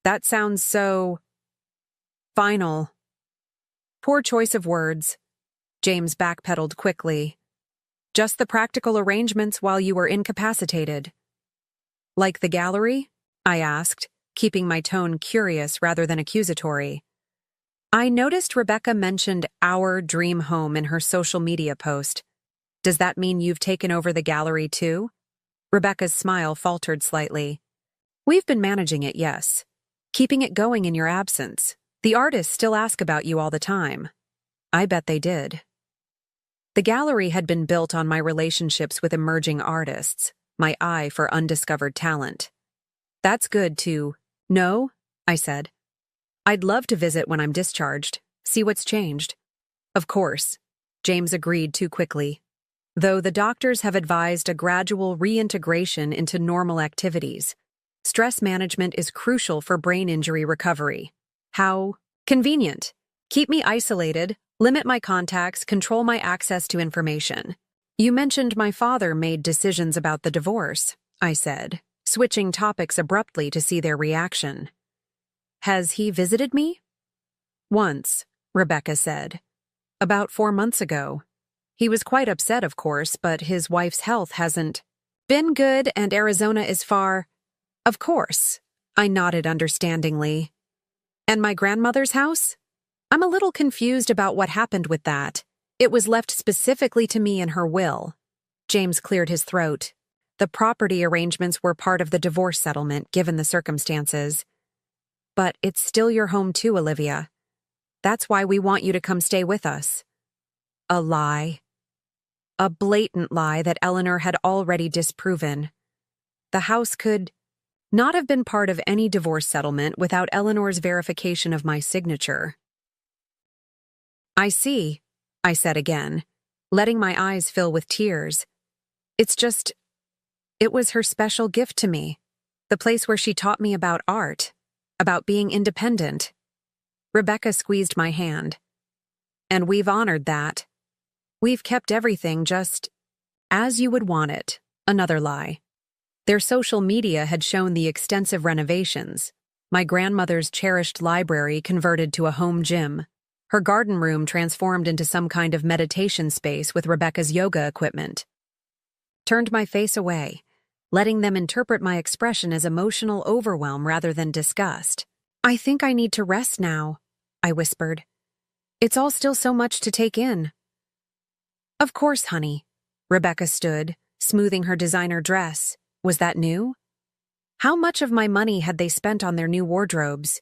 That sounds so... final. Poor choice of words. James backpedaled quickly. Just the practical arrangements while you were incapacitated. Like the gallery? I asked, keeping my tone curious rather than accusatory. I noticed Rebecca mentioned our dream home in her social media post. Does that mean you've taken over the gallery too? Rebecca's smile faltered slightly. We've been managing it, yes. Keeping it going in your absence. The artists still ask about you all the time. I bet they did. The gallery had been built on my relationships with emerging artists, my eye for undiscovered talent. That's good to know, I said. I'd love to visit when I'm discharged, see what's changed. Of course, James agreed too quickly. Though the doctors have advised a gradual reintegration into normal activities, stress management is crucial for brain injury recovery. How convenient. Keep me isolated, limit my contacts, control my access to information. You mentioned my father made decisions about the divorce, I said, switching topics abruptly to see their reaction. Has he visited me? Once, Rebecca said. About 4 months ago. He was quite upset, of course, but his wife's health hasn't been good and Arizona is far. Of course. I nodded understandingly. And my grandmother's house? I'm a little confused about what happened with that. It was left specifically to me in her will. James cleared his throat. The property arrangements were part of the divorce settlement, given the circumstances. But it's still your home too, Olivia. That's why we want you to come stay with us. A lie. A blatant lie that Eleanor had already disproven. The house could not have been part of any divorce settlement without Eleanor's verification of my signature. I see, I said again, letting my eyes fill with tears. It was her special gift to me. The place where she taught me about art, about being independent. Rebecca squeezed my hand. And we've honored that. We've kept everything just as you would want it. Another lie. Their social media had shown the extensive renovations. My grandmother's cherished library converted to a home gym. Her garden room transformed into some kind of meditation space with Rebecca's yoga equipment. Turned my face away, letting them interpret my expression as emotional overwhelm rather than disgust. I think I need to rest now, I whispered. It's all still so much to take in. Of course, honey. Rebecca stood, smoothing her designer dress. Was that new? How much of my money had they spent on their new wardrobes?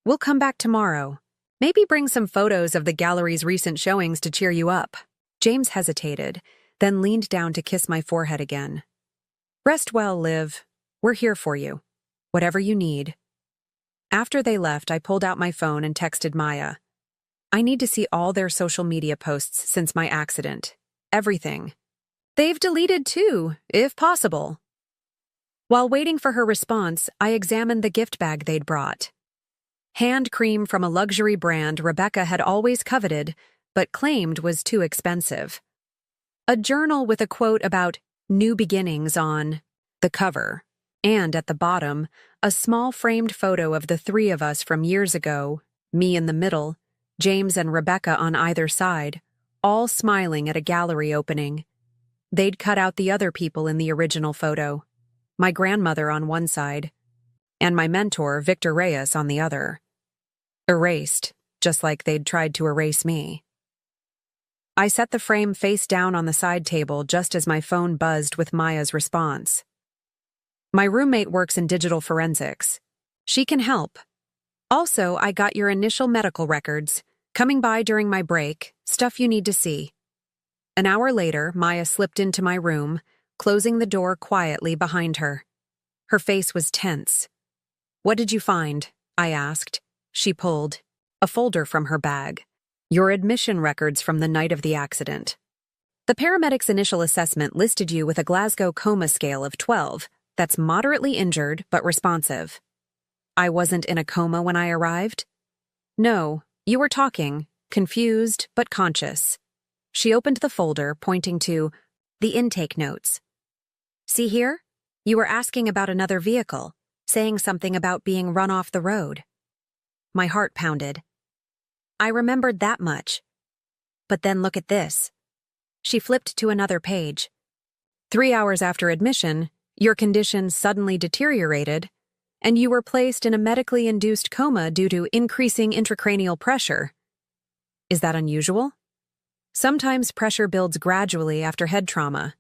We'll come back tomorrow. Maybe bring some photos of the gallery's recent showings to cheer you up. James hesitated, then leaned down to kiss my forehead again. Rest well, Liv. We're here for you. Whatever you need. After they left, I pulled out my phone and texted Maya. I need to see all their social media posts since my accident. Everything. They've deleted too, if possible. While waiting for her response, I examined the gift bag they'd brought. Hand cream from a luxury brand Rebecca had always coveted, but claimed was too expensive. A journal with a quote about new beginnings on the cover, and at the bottom, a small framed photo of the three of us from years ago, me in the middle, James and Rebecca on either side, all smiling at a gallery opening. They'd cut out the other people in the original photo. My grandmother on one side, and my mentor, Victor Reyes, on the other. Erased, just like they'd tried to erase me. I set the frame face down on the side table just as my phone buzzed with Maya's response. My roommate works in digital forensics. She can help. Also, I got your initial medical records, coming by during my break, stuff you need to see. An hour later, Maya slipped into my room, closing the door quietly behind her. Her face was tense. What did you find? I asked. She pulled a folder from her bag. Your admission records from the night of the accident. The paramedic's initial assessment listed you with a Glasgow Coma scale of 12. That's moderately injured but responsive. I wasn't in a coma when I arrived? No, you were talking, confused but conscious. She opened the folder, pointing to the intake notes. See here? You were asking about another vehicle, saying something about being run off the road. My heart pounded. I remembered that much. But then look at this. She flipped to another page. 3 hours after admission, your condition suddenly deteriorated, and you were placed in a medically induced coma due to increasing intracranial pressure. Is that unusual? Sometimes pressure builds gradually after head trauma,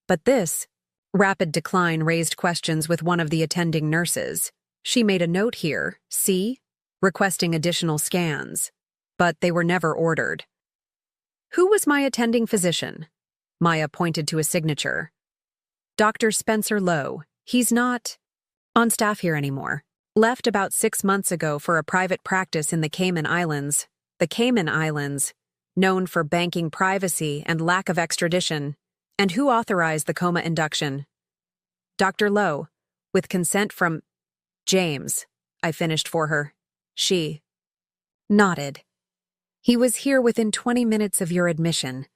but this rapid decline raised questions with one of the attending nurses. She made a note here, see, requesting additional scans, but they were never ordered. Who was my attending physician? Maya pointed to a signature. Dr. Spencer Lowe. He's not on staff here anymore. Left about 6 months ago for a private practice in the Cayman Islands. The Cayman Islands, known for banking privacy and lack of extradition. And who authorized the coma induction? Dr. Lowe, with consent from James, I finished for her. She nodded. He was here within 20 minutes of your admission,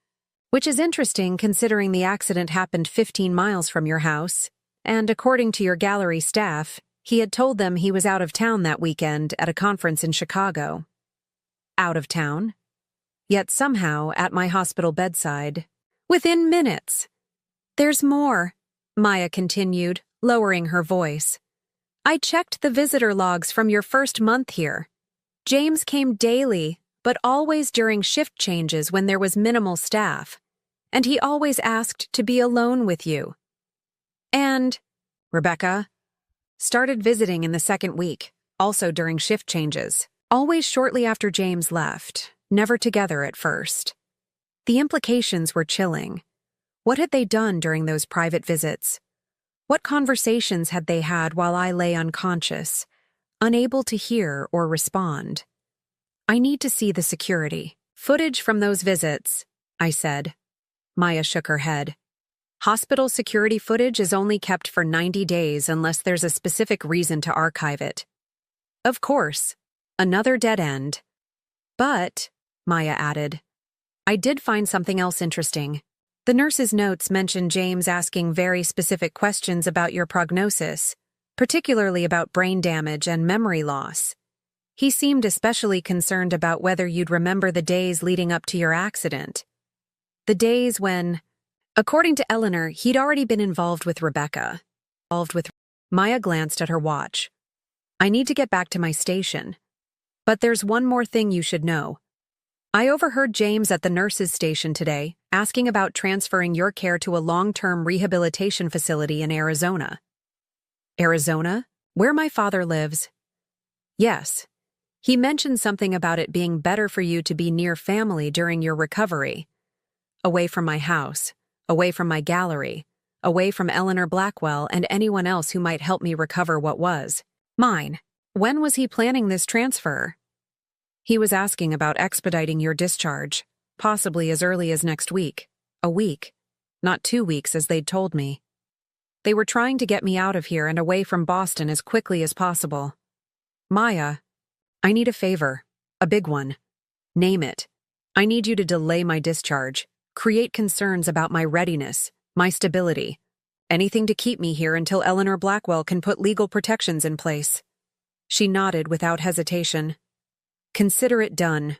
which is interesting considering the accident happened 15 miles from your house, and according to your gallery staff, he had told them he was out of town that weekend at a conference in Chicago. Out of town? Yet somehow, at my hospital bedside, within minutes. There's more, Maya continued, lowering her voice. I checked the visitor logs from your first month here. James came daily, but always during shift changes when there was minimal staff. And he always asked to be alone with you. And Rebecca started visiting in the second week, also during shift changes, always shortly after James left, never together at first. The implications were chilling. What had they done during those private visits? What conversations had they had while I lay unconscious, unable to hear or respond? I need to see the security footage from those visits, I said. Maya shook her head. Hospital security footage is only kept for 90 days unless there's a specific reason to archive it. Of course, another dead end. But, Maya added, I did find something else interesting. The nurse's notes mention James asking very specific questions about your prognosis, particularly about brain damage and memory loss. He seemed especially concerned about whether you'd remember the days leading up to your accident. The days when, according to Eleanor, he'd already been involved with Rebecca. Maya glanced at her watch. I need to get back to my station. But there's one more thing you should know. I overheard James at the nurse's station today asking about transferring your care to a long-term rehabilitation facility in Arizona. Arizona? Where my father lives? Yes. He mentioned something about it being better for you to be near family during your recovery. Away from my house, away from my gallery, away from Eleanor Blackwell and anyone else who might help me recover what was mine. When was he planning this transfer? He was asking about expediting your discharge, possibly as early as next week. A week, not 2 weeks as they'd told me. They were trying to get me out of here and away from Boston as quickly as possible. Maya, I need a favor, a big one. Name it. I need you to delay my discharge, create concerns about my readiness, my stability, anything to keep me here until Eleanor Blackwell can put legal protections in place. She nodded without hesitation. Consider it done.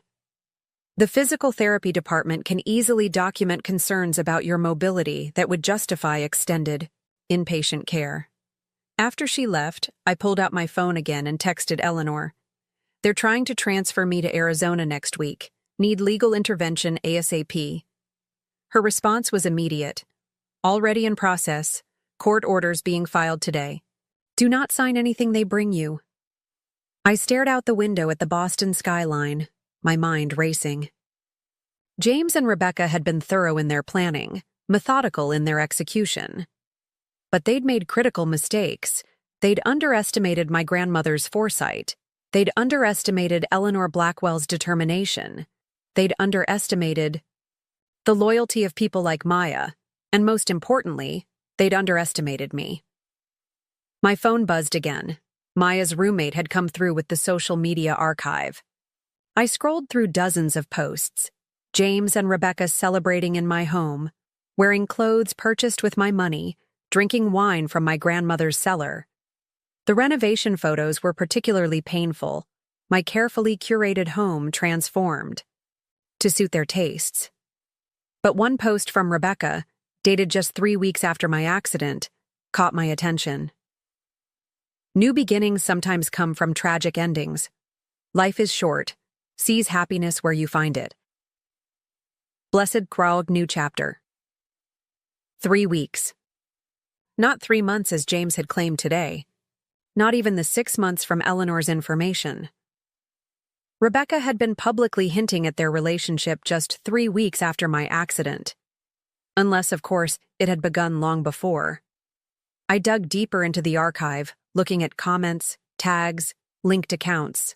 The physical therapy department can easily document concerns about your mobility that would justify extended, inpatient care. After she left, I pulled out my phone again and texted Eleanor. They're trying to transfer me to Arizona next week. Need legal intervention ASAP. Her response was immediate. Already in process. Court orders being filed today. Do not sign anything they bring you. I stared out the window at the Boston skyline, my mind racing. James and Rebecca had been thorough in their planning, methodical in their execution. But they'd made critical mistakes. They'd underestimated my grandmother's foresight. They'd underestimated Eleanor Blackwell's determination. They'd underestimated the loyalty of people like Maya, and most importantly, they'd underestimated me. My phone buzzed again. Maya's roommate had come through with the social media archive. I scrolled through dozens of posts. James and Rebecca celebrating in my home, wearing clothes purchased with my money, drinking wine from my grandmother's cellar. The renovation photos were particularly painful, my carefully curated home transformed to suit their tastes. But one post from Rebecca, dated just 3 weeks after my accident, caught my attention. New beginnings sometimes come from tragic endings. Life is short. Seize happiness where you find it. Blessed Krog new chapter. 3 weeks. Not 3 months as James had claimed today. Not even the 6 months from Eleanor's information. Rebecca had been publicly hinting at their relationship just 3 weeks after my accident. Unless, of course, it had begun long before. I dug deeper into the archive, looking at comments, tags, linked accounts.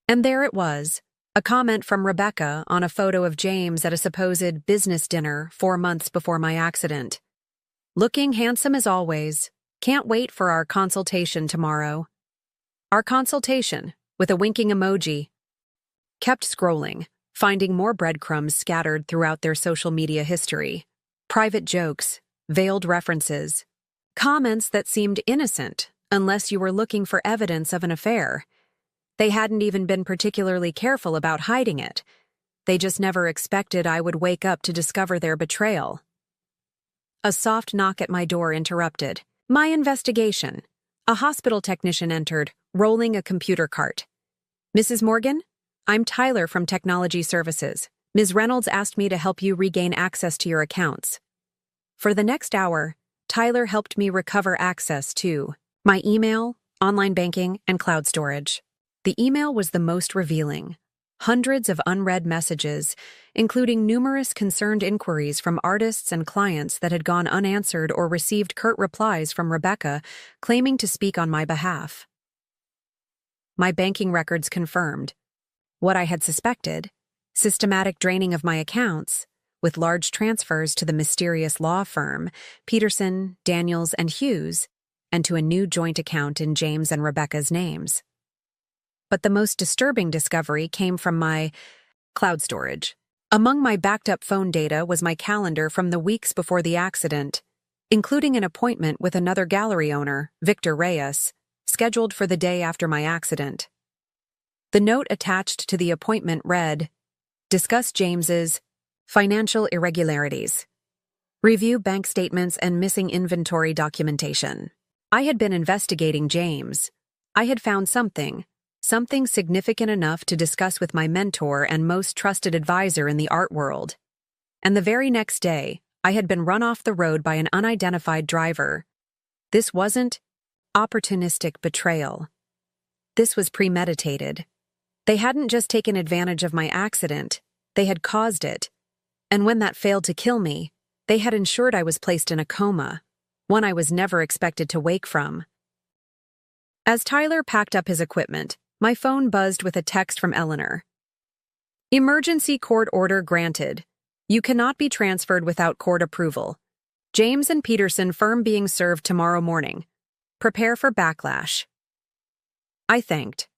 And there it was, a comment from Rebecca on a photo of James at a supposed business dinner 4 months before my accident. Looking handsome as always. Can't wait for our consultation tomorrow. Our consultation, with a winking emoji. Kept scrolling, finding more breadcrumbs scattered throughout their social media history. Private jokes, veiled references, comments that seemed innocent unless you were looking for evidence of an affair. They hadn't even been particularly careful about hiding it. They just never expected I would wake up to discover their betrayal. A soft knock at my door interrupted my investigation. A hospital technician entered, rolling a computer cart. "Mrs. Morgan? I'm Tyler from Technology Services. Ms. Reynolds asked me to help you regain access to your accounts." For the next hour, Tyler helped me recover access to my email, online banking, and cloud storage. The email was the most revealing. Hundreds of unread messages, including numerous concerned inquiries from artists and clients that had gone unanswered or received curt replies from Rebecca claiming to speak on my behalf. My banking records confirmed what I had suspected: systematic draining of my accounts, with large transfers to the mysterious law firm, Peterson, Daniels, and Hughes, and to a new joint account in James and Rebecca's names. But the most disturbing discovery came from my cloud storage. Among my backed-up phone data was my calendar from the weeks before the accident, including an appointment with another gallery owner, Victor Reyes, scheduled for the day after my accident. The note attached to the appointment read, "Discuss James's financial irregularities. Review bank statements and missing inventory documentation." I had been investigating James. I had found something significant enough to discuss with my mentor and most trusted advisor in the art world. And the very next day, I had been run off the road by an unidentified driver. This wasn't opportunistic betrayal. This was premeditated. They hadn't just taken advantage of my accident, they had caused it. And when that failed to kill me, they had ensured I was placed in a coma, one I was never expected to wake from. As Tyler packed up his equipment, my phone buzzed with a text from Eleanor. "Emergency court order granted. You cannot be transferred without court approval. James and Peterson firm being served tomorrow morning. Prepare for backlash." I thanked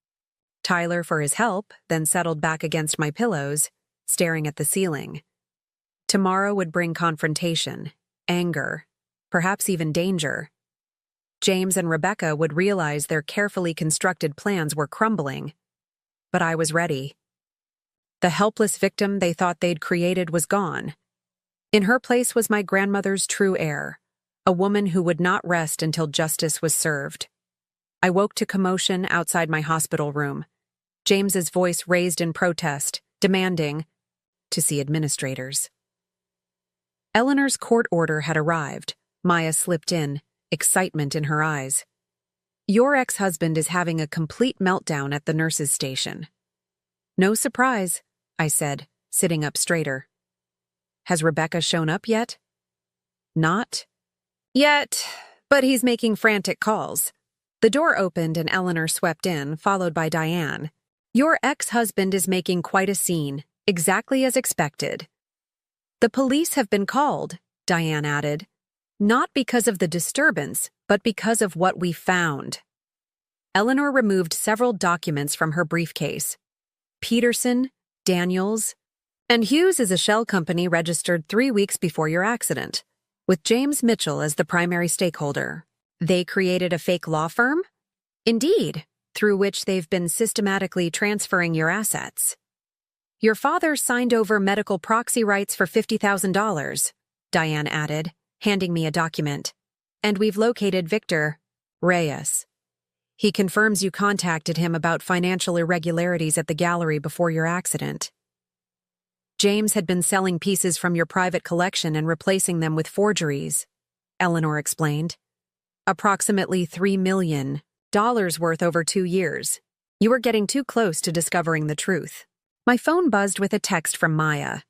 Tyler for his help, then settled back against my pillows, staring at the ceiling. Tomorrow would bring confrontation, anger, perhaps even danger. James and Rebecca would realize their carefully constructed plans were crumbling. But I was ready. The helpless victim they thought they'd created was gone. In her place was my grandmother's true heir, a woman who would not rest until justice was served. I woke to commotion outside my hospital room. James's voice raised in protest, demanding to see administrators. Eleanor's court order had arrived. Maya slipped in, excitement in her eyes. "Your ex-husband is having a complete meltdown at the nurses' station." "No surprise," I said, sitting up straighter. "Has Rebecca shown up yet?" "Not yet, but he's making frantic calls." The door opened and Eleanor swept in, followed by Diane. "Your ex-husband is making quite a scene, exactly as expected." "The police have been called," Diane added. "Not because of the disturbance, but because of what we found." Eleanor removed several documents from her briefcase. "Peterson, Daniels, and Hughes is a shell company registered 3 weeks before your accident, with James Mitchell as the primary stakeholder. They created a fake law firm?" "Indeed, through which they've been systematically transferring your assets. Your father signed over medical proxy rights for $50,000, Diane added, handing me a document. "And we've located Victor Reyes. He confirms you contacted him about financial irregularities at the gallery before your accident. James had been selling pieces from your private collection and replacing them with forgeries," Eleanor explained. "Approximately $3 million worth over 2 years. You were getting too close to discovering the truth." My phone buzzed with a text from Maya.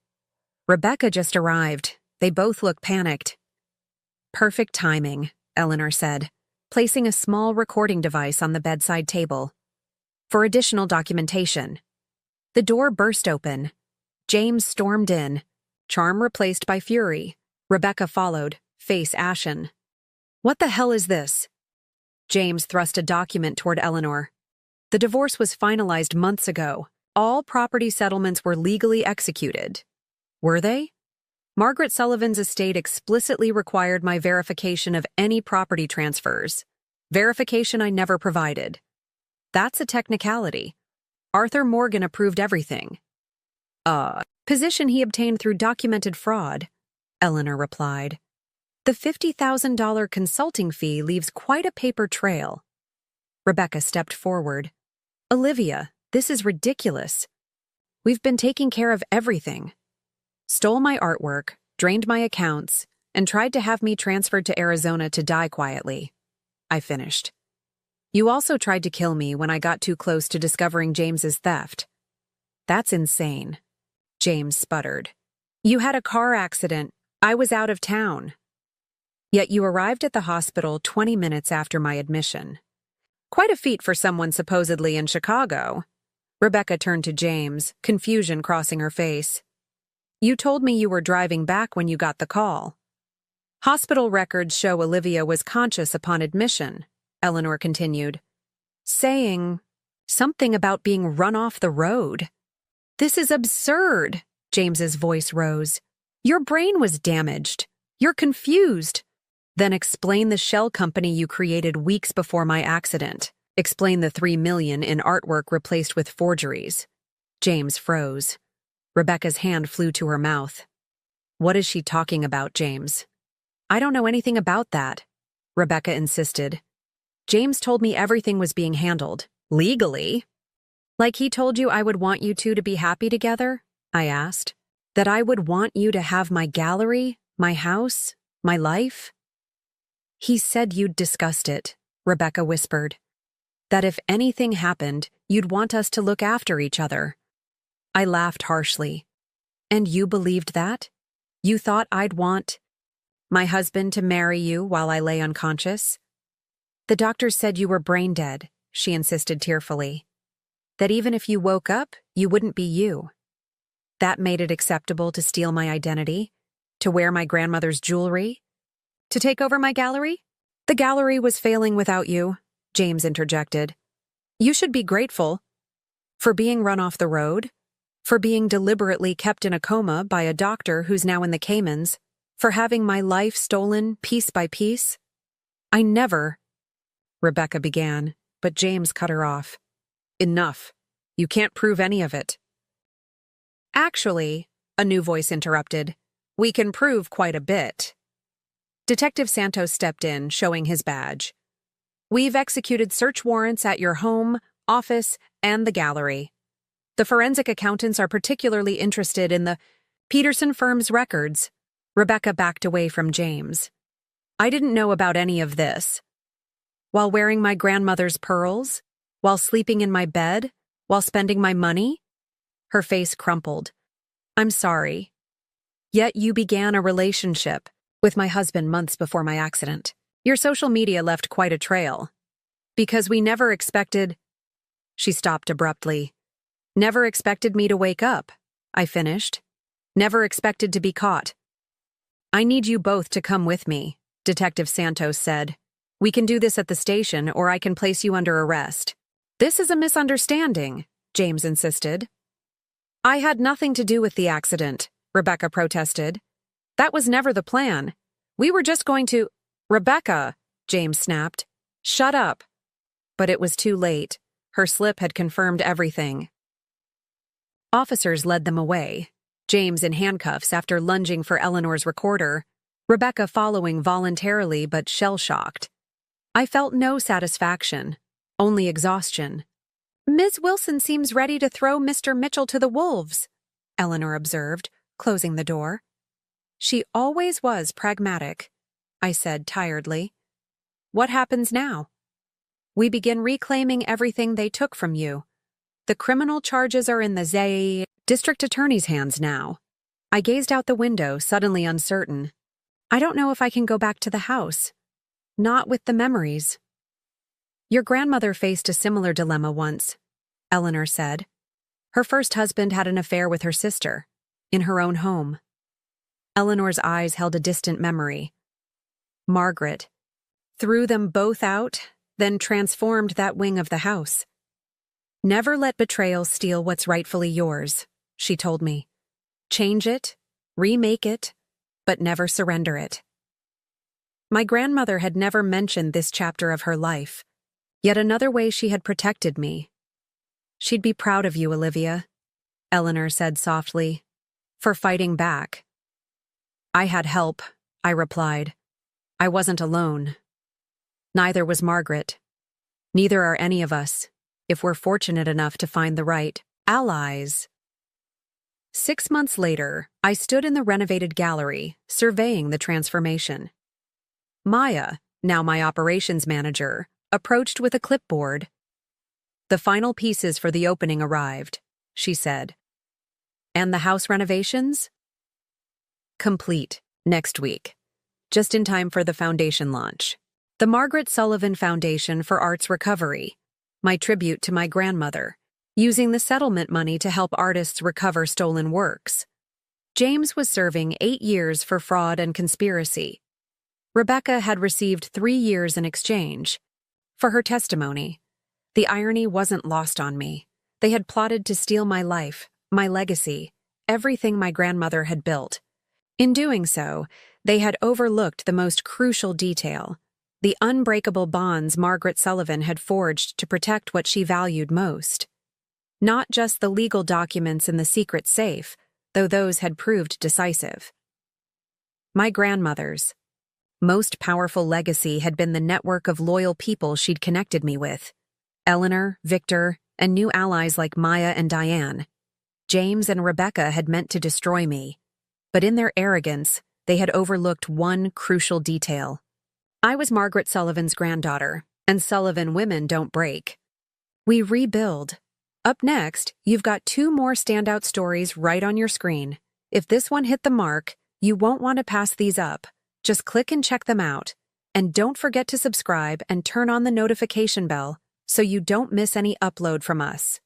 "Rebecca just arrived. They both look panicked." "Perfect timing," Eleanor said, placing a small recording device on the bedside table. "For additional documentation." The door burst open. James stormed in, charm replaced by fury. Rebecca followed, face ashen. "What the hell is this?" James thrust a document toward Eleanor. "The divorce was finalized months ago. All property settlements were legally executed." "Were they?" "Margaret Sullivan's estate explicitly required my verification of any property transfers. Verification I never provided." "That's a technicality. Arthur Morgan approved everything." Position he obtained through documented fraud, Eleanor replied. The $50,000 consulting fee leaves quite a paper trail. Rebecca stepped forward. Olivia, this is ridiculous. We've been taking care of everything. Stole my artwork, drained my accounts, and tried to have me transferred to Arizona to die quietly. I finished. You also tried to kill me when I got too close to discovering James's theft. That's insane. James sputtered. You had a car accident. I was out of town. Yet you arrived at the hospital 20 minutes after my admission. Quite a feat for someone supposedly in Chicago. Rebecca turned to James, confusion crossing her face. You told me you were driving back when you got the call. Hospital records show Olivia was conscious upon admission, Eleanor continued, saying something about being run off the road. This is absurd, James's voice rose. Your brain was damaged. You're confused. Then explain the shell company you created weeks before my accident. Explain the $3 million in artwork replaced with forgeries. James froze. Rebecca's hand flew to her mouth. What is she talking about, James? I don't know anything about that, Rebecca insisted. James told me everything was being handled. Legally? Like he told you I would want you two to be happy together? I asked. That I would want you to have my gallery, my house, my life? He said you'd discussed it, Rebecca whispered. That if anything happened, you'd want us to look after each other. I laughed harshly. And you believed that? You thought I'd want my husband to marry you while I lay unconscious? The doctor said you were brain dead, she insisted tearfully. That even if you woke up, you wouldn't be you. That made it acceptable to steal my identity, to wear my grandmother's jewelry, to take over my gallery? The gallery was failing without you, James interjected. You should be grateful. For being run off the road, for being deliberately kept in a coma by a doctor who's now in the Caymans, for having my life stolen piece by piece. I never, Rebecca began, but James cut her off. Enough. You can't prove any of it. Actually, a new voice interrupted, we can prove quite a bit. Detective Santos stepped in, showing his badge. We've executed search warrants at your home, office, and the gallery. The forensic accountants are particularly interested in the Peterson firm's records. Rebecca backed away from James. I didn't know about any of this. While wearing my grandmother's pearls? While sleeping in my bed? While spending my money? Her face crumpled. I'm sorry. Yet you began a relationship with my husband months before my accident. Your social media left quite a trail. Because we never expected... She stopped abruptly. Never expected me to wake up, I finished. Never expected to be caught. I need you both to come with me, Detective Santos said. We can do this at the station, or I can place you under arrest. This is a misunderstanding, James insisted. I had nothing to do with the accident, Rebecca protested. That was never the plan. We were just going to... Rebecca, James snapped. Shut up. But it was too late. Her slip had confirmed everything. Officers led them away, James in handcuffs after lunging for Eleanor's recorder, Rebecca following voluntarily but shell-shocked. I felt no satisfaction, only exhaustion. Ms. Wilson seems ready to throw Mr. Mitchell to the wolves, Eleanor observed, closing the door. She always was pragmatic, I said tiredly. What happens now? We begin reclaiming everything they took from you. The criminal charges are in the district attorney's hands now. I gazed out the window, suddenly uncertain. I don't know if I can go back to the house. Not with the memories. Your grandmother faced a similar dilemma once, Eleanor said. Her first husband had an affair with her sister, in her own home. Eleanor's eyes held a distant memory. Margaret threw them both out, then transformed that wing of the house. Never let betrayal steal what's rightfully yours, she told me. Change it, remake it, but never surrender it. My grandmother had never mentioned this chapter of her life, yet another way she had protected me. She'd be proud of you, Olivia. Eleanor said softly. For fighting back. I had help, I replied. I wasn't alone. Neither was Margaret. Neither are any of us, if we're fortunate enough to find the right allies. 6 months later, I stood in the renovated gallery, surveying the transformation. Maya, now my operations manager, approached with a clipboard. The final pieces for the opening arrived, she said. And the house renovations? Complete, next week. Just in time for the foundation launch. The Margaret Sullivan Foundation for Arts Recovery, my tribute to my grandmother, using the settlement money to help artists recover stolen works. James was serving 8 years for fraud and conspiracy. Rebecca had received 3 years in exchange for her testimony. The irony wasn't lost on me. They had plotted to steal my life, my legacy, everything my grandmother had built. In doing so, they had overlooked the most crucial detail, the unbreakable bonds Margaret Sullivan had forged to protect what she valued most. Not just the legal documents in the secret safe, though those had proved decisive. My grandmother's most powerful legacy had been the network of loyal people she'd connected me with. Eleanor, Victor, and new allies like Maya and Diane. James and Rebecca had meant to destroy me, but in their arrogance, they had overlooked one crucial detail. I was Margaret Sullivan's granddaughter, and Sullivan women don't break. We rebuild. Up next, you've got 2 more standout stories right on your screen. If this one hit the mark, you won't want to pass these up. Just click and check them out. And don't forget to subscribe and turn on the notification bell so you don't miss any upload from us.